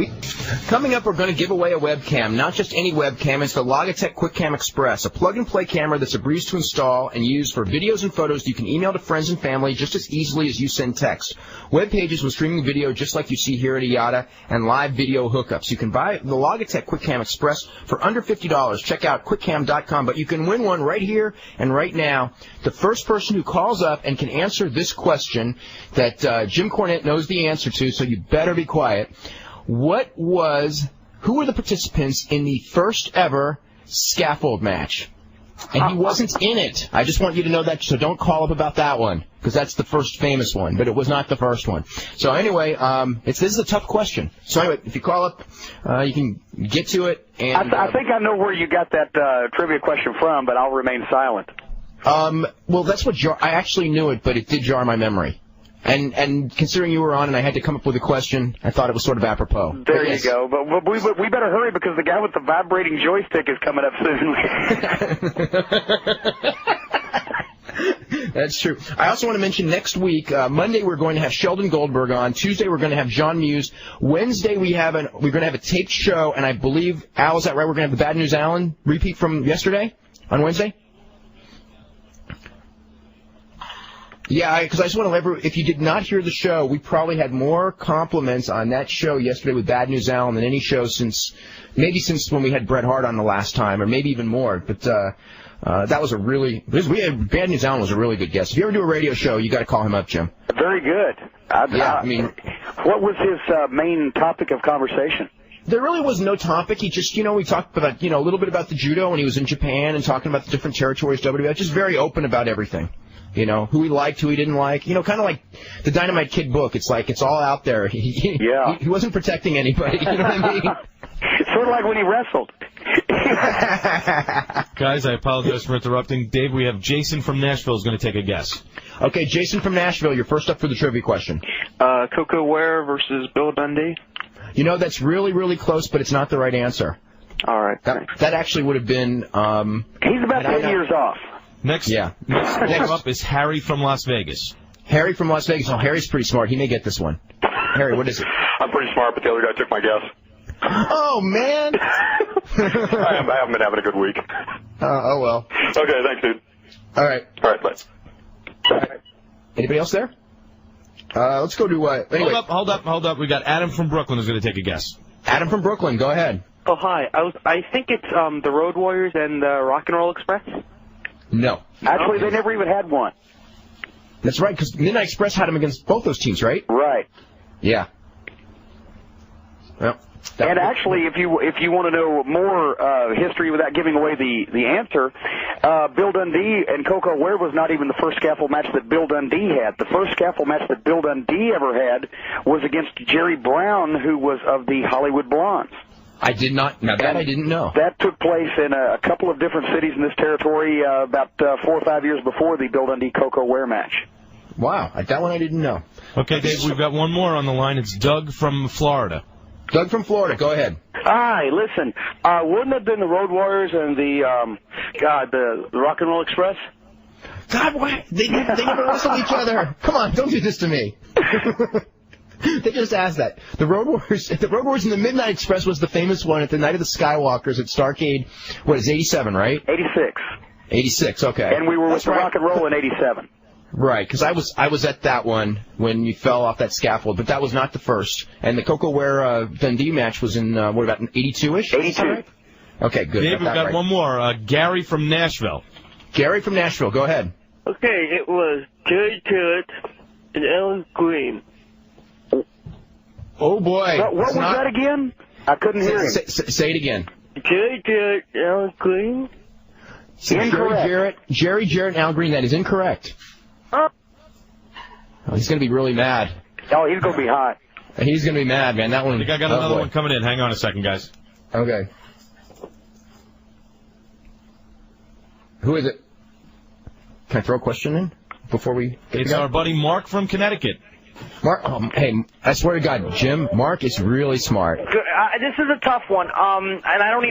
coming up, we're going to give away a webcam. Not just any webcam. It's the Logitech QuickCam Express, a plug-and-play camera that's a breeze to install and use for videos and photos you can email to friends and family just as easily as you send text. Web pages with streaming video just like you see here at eYada, and live video hookups. You can buy the Logitech QuickCam Express for under $50. Check out quickcam.com, but you can win one right here and right now. The first person who calls up and can answer this question that Jim Cornette knows the answer to, so you better be quiet. Who were the participants in the first ever scaffold match? And he wasn't in it. I just want you to know that, so don't call up about that one, because that's the first famous one, but it was not the first one. So anyway, this is a tough question. So anyway, if you call up, you can get to it. And I think I know where you got that trivia question from, but I'll remain silent. Well, that's what I actually knew it, but it did jar my memory. And considering you were on and I had to come up with a question, I thought it was sort of apropos. There you go. But we better hurry because the guy with the vibrating joystick is coming up soon. That's true. I also want to mention next week, Monday we're going to have Sheldon Goldberg on. Tuesday we're going to have John Muse. Wednesday we're going to have a taped show, and I believe, Al, is that right? We're going to have the Bad News Alan repeat from yesterday on Wednesday? Yeah, because I just want to if you did not hear the show, we probably had more compliments on that show yesterday with Bad News Alan than any show since when we had Bret Hart on the last time, or maybe even more. But that was Bad News Alan was a really good guest. If you ever do a radio show, you got to call him up, Jim. Very good. What was his main topic of conversation? There really was no topic. He just, we talked about, a little bit about the judo when he was in Japan and talking about the different territories, WWF, just very open about everything. Who he liked, who he didn't like. Kind of like the Dynamite Kid book. It's like, it's all out there. He wasn't protecting anybody. You know what I mean? Sort of like when he wrestled. Guys, I apologize for interrupting. Dave, we have Jason from Nashville is going to take a guess. Okay, Jason from Nashville, you're first up for the trivia question. Coco Ware versus Bill Dundee. You know, that's really, really close, but it's not the right answer. All right. That actually would have been... He's about 10 years off. Next up is Harry from Las Vegas. Harry from Las Vegas. Oh, Harry's pretty smart. He may get this one. Harry, what is it? I'm pretty smart, but the other guy took my guess. Oh, man. I haven't been having a good week. Oh, well. Okay, thanks, dude. All right. All right, bye. Anybody else there? Let's go to... anyway. Hold up. We got Adam from Brooklyn who's going to take a guess. Adam from Brooklyn, go ahead. Oh, hi. I think it's the Road Warriors and the Rock and Roll Express. No. Actually, they never even had one. That's right, because Midnight Express had them against both those teams, right? Right. Yeah. Well, and actually, if you want to know more history without giving away the answer, Bill Dundee and Coco Ware was not even the first scaffold match that Bill Dundee had. The first scaffold match that Bill Dundee ever had was against Jerry Brown, who was of the Hollywood Blondes. I did not. Now that I didn't know. That took place in a couple of different cities in this territory about 4 or 5 years before the Bill Dundee Coco Ware match. Wow, that one I didn't know. Okay, Dave, we've got one more on the line. It's Doug from Florida. Doug from Florida, go ahead. Hi, listen. Wouldn't it have been the Road Warriors and the Rock and Roll Express? God, why? They never wrestled each other. Come on, don't do this to me. They just asked that. The Road Warriors and the Midnight Express was the famous one at the Night of the Skywalkers at Starrcade. What is 87, right? 86. 86, okay. And we were with the Rock and Roll in 87. Right, because I was at that one when you fell off that scaffold, but that was not the first. And the Coco Ware Dundee match was in what about 82-ish? 82. Right? Okay, good. Dave, we've got one more. Gary from Nashville. Gary from Nashville, go ahead. Okay, it was Jerry Jarrett and Alan Green. Oh boy! What was that again? I couldn't hear him. Say it again. Jerry Jarrett and Alan Green. Incorrect. Jerry Jarrett and Alan Green. That is incorrect. Oh, he's going to be really mad. Oh, he's going to be hot. He's going to be mad, man. That one. I think I got another one coming in. Hang on a second, guys. Okay. Who is it? Can I throw a question in before we? It's our buddy Mark from Connecticut. Mark, hey, I swear to God, Jim, Mark is really smart. This is a tough one. And I don't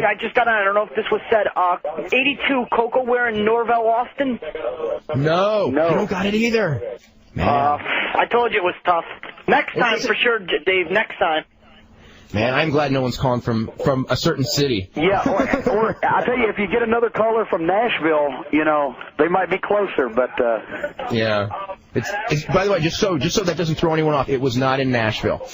know if this was said. 82, Coco Ware and Norvell Austin? No. You don't got it either. Man. I told you it was tough. Next time, for sure, Dave, next time. Man, I'm glad no one's calling from a certain city. Yeah, or I tell you, if you get another caller from Nashville, they might be closer, but... Yeah. It's by the way, just so that doesn't throw anyone off, it was not in Nashville.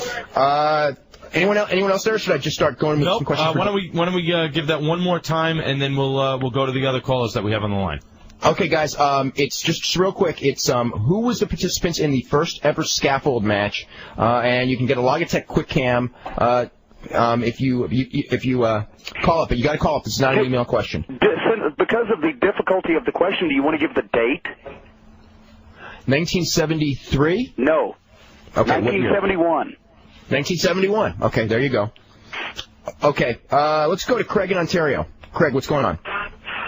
Anyone else there? Or should I just start going with some questions? Why don't we give that one more time, and then we'll go to the other callers that we have on the line. Okay, guys. It's just real quick. It's who was the participants in the first ever scaffold match? And you can get a Logitech QuickCam if you call up. But you got to call up. It's not an email question. Because of the difficulty of the question, do you want to give the date? 1973? No. Okay. 1971. 1971. Okay, there you go. Okay, let's go to Craig in Ontario. Craig, what's going on?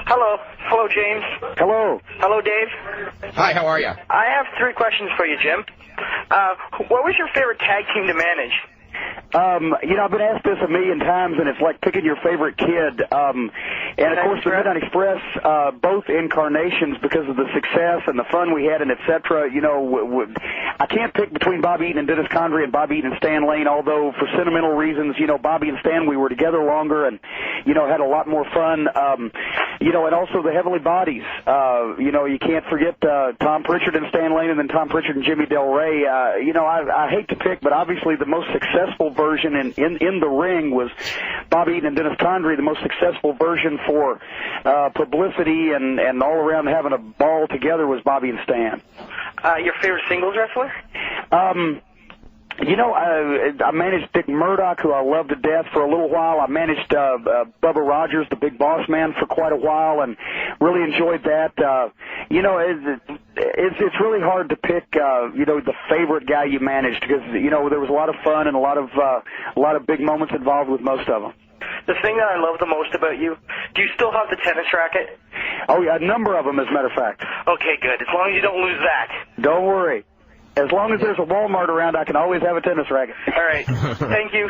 Hello, James. Hello. Hello, Dave. Hi, how are you? I have 3 questions for you, Jim. What was your favorite tag team to manage? I've been asked this a million times, and it's like picking your favorite kid. And, of course, the Midnight Express, both incarnations, because of the success and the fun we had and et cetera, I can't pick between Bob Eaton and Dennis Condrey and Bob Eaton and Stan Lane, although for sentimental reasons, Bobby and Stan, we were together longer and, had a lot more fun. And also the Heavenly Bodies. You can't forget Tom Pritchard and Stan Lane and then Tom Pritchard and Jimmy Del Rey. I hate to pick, but obviously the most successful version in the ring was Bob Eaton and Dennis Condrey. The most successful version for publicity and all around having a ball together was Bobby and Stan. Your favorite singles wrestler? I managed Dick Murdoch, who I loved to death, for a little while. I managed Bubba Rogers, the Big Boss Man, for quite a while, and really enjoyed that. It's really hard to pick, the favorite guy you managed, because there was a lot of fun and a lot of big moments involved with most of them. The thing that I love the most about you Do you still have the tennis racket? Oh, yeah, a number of them, as a matter of fact. Okay, good. As long as you don't lose that. Don't worry. As long as there's a Walmart around, I can always have a tennis racket. All right. Thank you.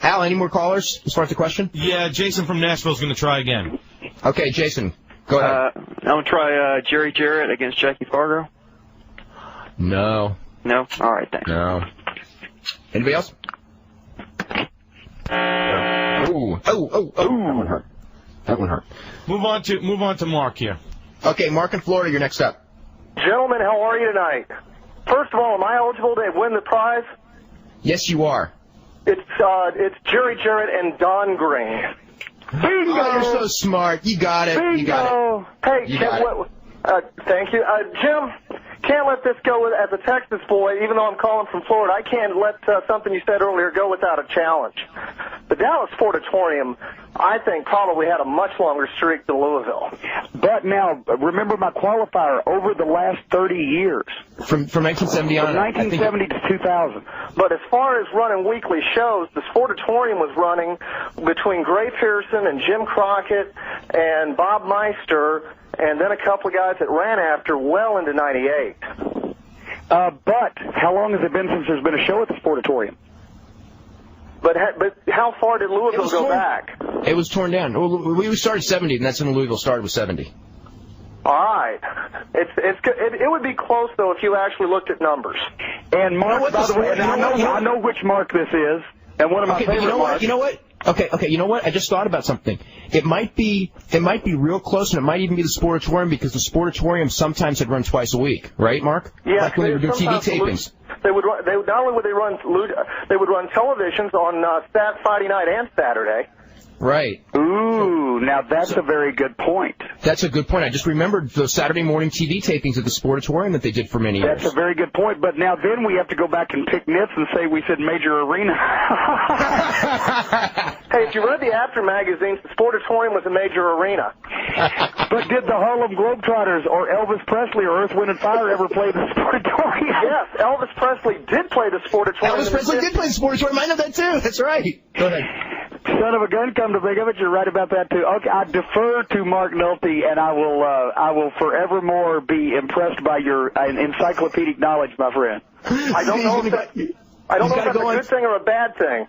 Al, any more callers as far as the question? Yeah, Jason from Nashville is going to try again. Okay, Jason, go ahead. I'm going to try Jerry Jarrett against Jackie Fargo. No. No? All right, thanks. No. Anybody else? Oh. That one hurt. That one hurt. Move on to Mark here. Okay, Mark in Florida, you're next up. Gentlemen, how are you tonight? First of all, am I eligible to win the prize? Yes, you are. It's Jerry Jarrett and Don Green. Bingo! Oh, you're so smart. You got it. Bingo! You got it. Hey, you got it. Thank you. Jim, can't let this go as a Texas boy, even though I'm calling from Florida. I can't let something you said earlier go without a challenge. The Dallas Sportatorium, I think, probably had a much longer streak than Louisville. But now, remember my qualifier, over the last 30 years. From 1970 on? From 1970 to 2000. But as far as running weekly shows, the Sportatorium was running between Gray Pearson and Jim Crockett and Bob Meister, and then a couple of guys that ran after well into 98. But how long has it been since there's been a show at the Sportatorium? But how far did Louisville go back? It was torn down. We started 70, and that's when Louisville started with 70. All right. It would be close, though, if you actually looked at numbers. And Mark, by the way, I know which Mark this is, and one of my favorite Marks. You know what? Okay, you know what? I just thought about something. It might be real close, and it might even be the Sportatorium, because the Sportatorium sometimes had run twice a week, right, Mark? Yeah, like when they were doing TV tapings. They would not only would they run televisions on Friday night and Saturday. Right. Ooh, now that's a very good point. That's a good point. I just remembered those Saturday morning TV tapings at the Sportatorium that they did for many years. That's a very good point, but now then we have to go back and pick nits and say we said major arena. Hey, if you read the After magazines, the Sportatorium was a major arena. But did the Harlem Globetrotters or Elvis Presley or Earth, Wind and Fire ever play the Sportatorium? Yes, Elvis Presley did play the Sportatorium. Elvis Presley did play the Sportatorium. I know that too. That's right. Go ahead. Son of a gun, come to think of it, you're right about that too. Okay, I defer to Mark Nolte, and I will forevermore be impressed by your encyclopedic knowledge, my friend. I don't know if that's a good thing or a bad thing.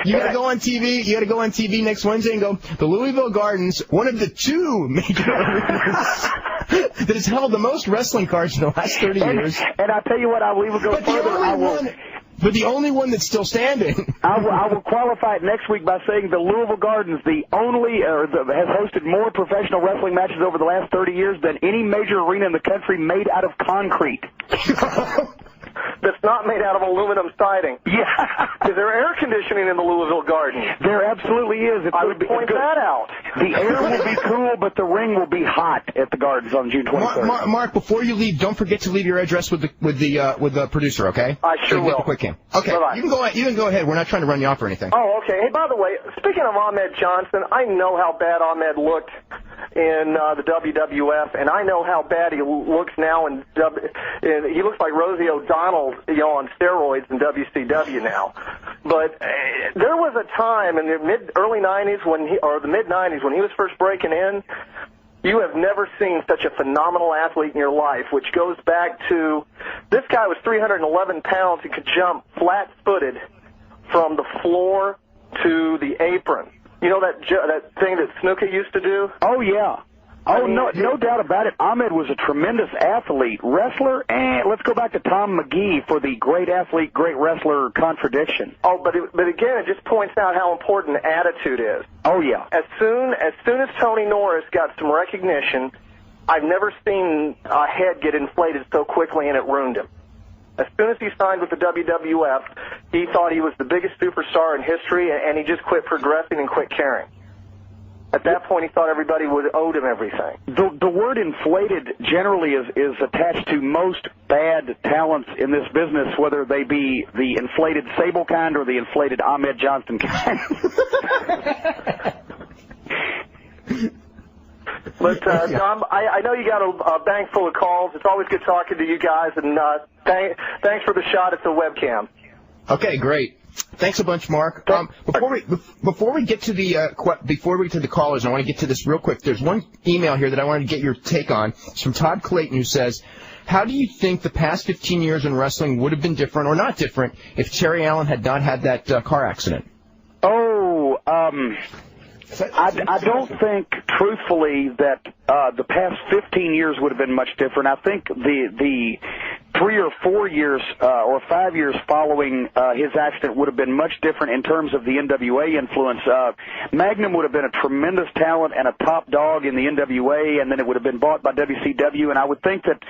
You got to go on TV. You got to go on TV next Wednesday and go, the Louisville Gardens, one of the two major arenas that has held the most wrestling cards in the last 30 years. And I tell you what, I will even go further. But the only one that's still standing. I will qualify it next week by saying the Louisville Gardens, has hosted more professional wrestling matches over the last 30 years than any major arena in the country made out of concrete. That's not made out of aluminum siding. Yeah. Is there air conditioning in the Louisville Garden? There absolutely is. I would point that out. The air will be cool, but the ring will be hot at the Gardens on June 23rd. Mark, before you leave, don't forget to leave your address with the producer, okay? I sure will. Quick cam. Okay. Bye-bye. You can go ahead. We're not trying to run you off or anything. Oh, okay. Hey, by the way, speaking of Ahmed Johnson, I know how bad Ahmed looked in the WWF, and I know how bad he looks now he looks like Rosie O'Donnell, on steroids in WCW now. But there was a time in the mid-90s when he was first breaking in. You have never seen such a phenomenal athlete in your life, which goes back to this guy was 311 pounds. He could jump flat-footed from the floor to the apron. You know that thing that Snuka used to do? Oh, yeah. No doubt about it. Ahmed was a tremendous athlete. Wrestler, let's go back to Tom McGee for the great athlete, great wrestler contradiction. Oh, but again, it just points out how important attitude is. Oh, yeah. As soon as Tony Norris got some recognition, I've never seen a head get inflated so quickly, and it ruined him. As soon as he signed with the WWF, he thought he was the biggest superstar in history, and he just quit progressing and quit caring. At that point, he thought everybody owed him everything. The word inflated generally is attached to most bad talents in this business, whether they be the inflated Sable kind or the inflated Ahmed Johnson kind. But, Tom, I know you got a bank full of calls. It's always good talking to you guys, and thanks for the shot at the webcam. Okay, great. Thanks a bunch, Mark. Before we get to the callers, I want to get to this real quick. There's one email here that I wanted to get your take on. It's from Todd Clayton, who says, how do you think the past 15 years in wrestling would have been different or not different if Terry Allen had not had that car accident? Oh, I don't think, truthfully, that the past 15 years would have been much different. I think the 3 or 4 years or 5 years following his accident would have been much different in terms of the NWA influence. Magnum would have been a tremendous talent and a top dog in the NWA, and then it would have been bought by WCW, and I would think that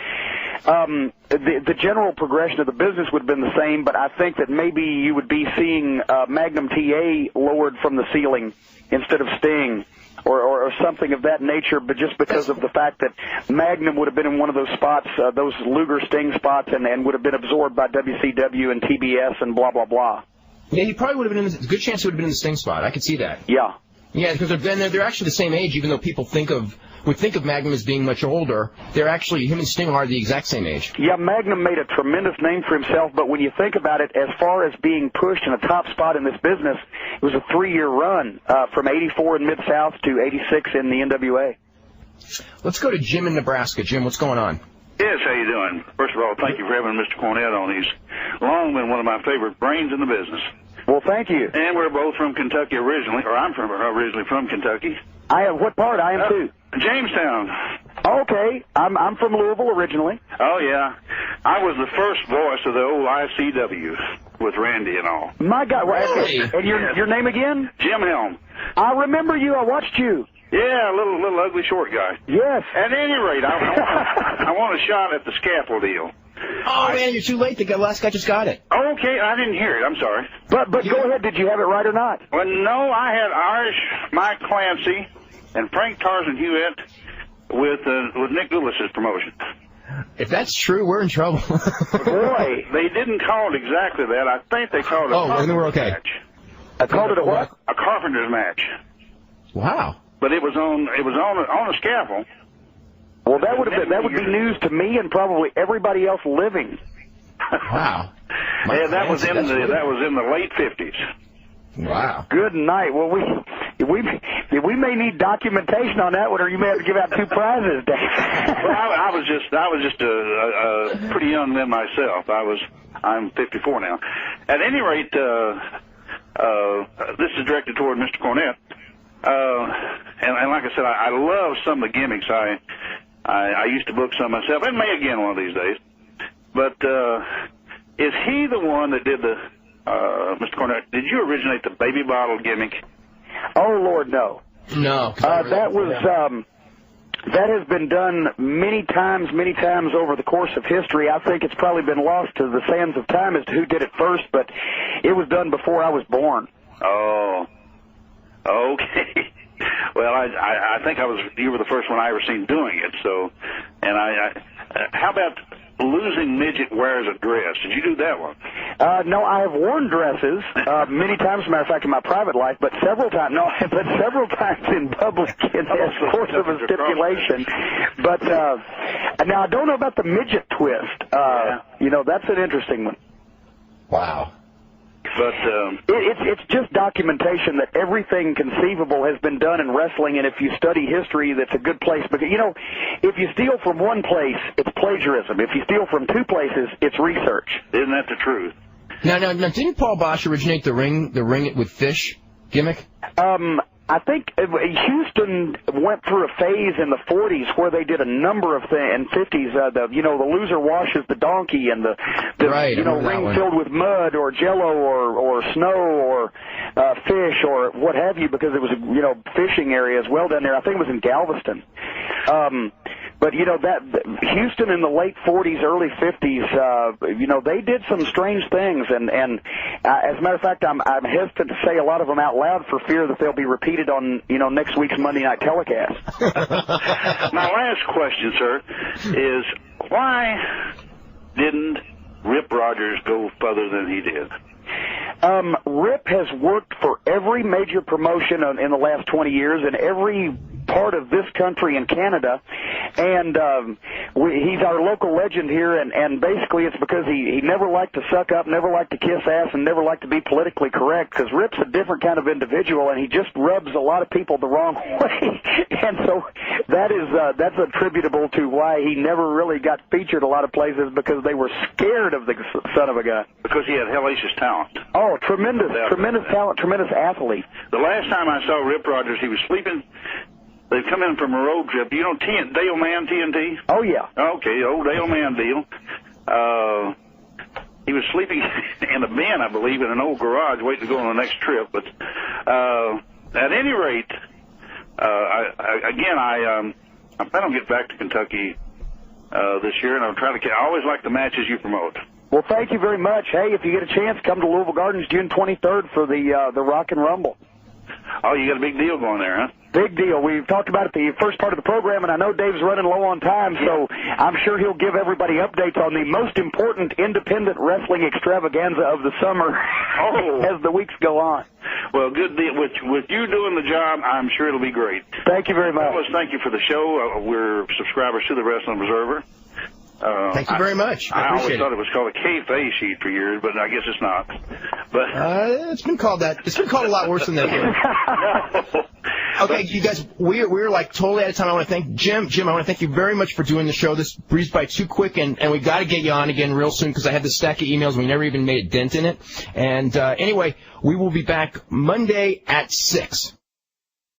the general progression of the business would have been the same, but I think that maybe you would be seeing Magnum TA lowered from the ceiling instead of Sting, or something of that nature, but just because of the fact that Magnum would have been in one of those spots, those Luger Sting spots, and would have been absorbed by WCW and TBS and blah, blah, blah. Yeah, he probably would have been in a good chance he would have been in the Sting spot. I could see that. Yeah. Yeah, because they're actually the same age, even though people would think of Magnum as being much older. They're actually, him and Sting are the exact same age. Yeah, Magnum made a tremendous name for himself, but when you think about it, as far as being pushed in a top spot in this business, it was a 3-year run from 84 in Mid-South to 86 in the NWA. Let's go to Jim in Nebraska. Jim, what's going on? Yes, how you doing? First of all, thank you for having Mr. Cornette on. He's long been one of my favorite brains in the business. Well, thank you. And we're both from Kentucky originally, or I'm originally from Kentucky. What part? I am too. Jamestown. Okay. I'm from Louisville originally. Oh, yeah. I was the first voice of the old ICW with Randy and all. My God. Really? And your name again? Jim Helm. I remember you. I watched you. Yeah, a little ugly short guy. Yes. At any rate, I want a shot at the scalpel deal. Oh, man, you're too late. The last guy just got it. Okay, I didn't hear it. I'm sorry. But go ahead. Did you have it right or not? Well, no, I had Irish Mike Clancy and Frank Tarzan Hewitt with Nick Lewis' promotion. If that's true, we're in trouble. Boy, they didn't call it exactly that. I think they called it a then we're okay. match. I called it a what? A carpenter's match. Wow. But it was on a scaffold. Well, that would be news to me and probably everybody else living. Wow. Yeah, that was in the late 50s. Wow. Good night. Well, we may need documentation on that one, or you may have to give out 2 prizes, Dave. Well, I was just a pretty young then myself. I'm 54 now. At any rate, this is directed toward Mr. Cornette. And like I said, I love some of the gimmicks. I used to book some myself, and may again one of these days. But is he the one that did Mr. Cornette, did you originate the baby bottle gimmick? Oh, Lord, no. No. That has been done many times over the course of history. I think it's probably been lost to the sands of time as to who did it first, but it was done before I was born. Oh, okay. Well, I think you were the first one I ever seen doing it. So, and how about Losing Midget Wears a Dress? Did you do that one? No, I have worn dresses many times, as a matter of fact, in my private life, but several times in public in the course of a stipulation. But now I don't know about the midget twist. That's an interesting one. Wow. But it's just documentation that everything conceivable has been done in wrestling, and if you study history, that's a good place. Because if you steal from one place, it's plagiarism. If you steal from 2 places, it's research. Isn't that the truth? Now, didn't Paul Bosch originate the ring with fish gimmick? I think Houston went through a phase in the 40s where they did a number of things, and 50s, the loser washes the donkey, and the ring filled with mud or jello or snow or fish or what have you, because it was a fishing area as well down there. I think it was in Galveston. But that Houston in the late 40s, early 50s, they did some strange things, and as a matter of fact, I'm hesitant to say a lot of them out loud for fear that they'll be repeated on next week's Monday night telecast. My last question, sir, is why didn't Rip Rogers go further than he did? Rip has worked for every major promotion in the last 20 years, and every part of this country and Canada, and he's our local legend here, and basically it's because he never liked to suck up, never liked to kiss ass, and never liked to be politically correct, because Rip's a different kind of individual, and he just rubs a lot of people the wrong way, and so that's attributable to why he never really got featured a lot of places, because they were scared of the son of a gun. Because he had hellacious talent. Oh, tremendous talent, tremendous athlete. The last time I saw Rip Rogers, he was sleeping. They'd come in from a road trip. You know Dale Mann, TNT? Oh, yeah. Okay, old Dale Mann deal. He was sleeping in a bin, I believe, in an old garage waiting to go on the next trip. But at any rate, I plan on getting back to Kentucky this year, and I always like the matches you promote. Well, thank you very much. Hey, if you get a chance, come to Louisville Gardens June 23rd for the Rock and Rumble. Oh, you got a big deal going there, huh? Big deal. We've talked about it the first part of the program, and I know Dave's running low on time, so I'm sure he'll give everybody updates on the most important independent wrestling extravaganza of the summer as the weeks go on. Well, good deal. With you doing the job, I'm sure it'll be great. Thank you very much. Fellas, thank you for the show. We're subscribers to the Wrestling Observer. Thank you very much. I always appreciate thought it was called a KFA sheet for years, but I guess it's not. But it's been called that. It's been called a lot worse than that here. Okay, you guys, we're like totally out of time. I want to thank Jim. I want to thank you very much for doing the show. This breezed by too quick, and we got to get you on again real soon because I had this stack of emails and we never even made a dent in it. And anyway, we will be back Monday at 6.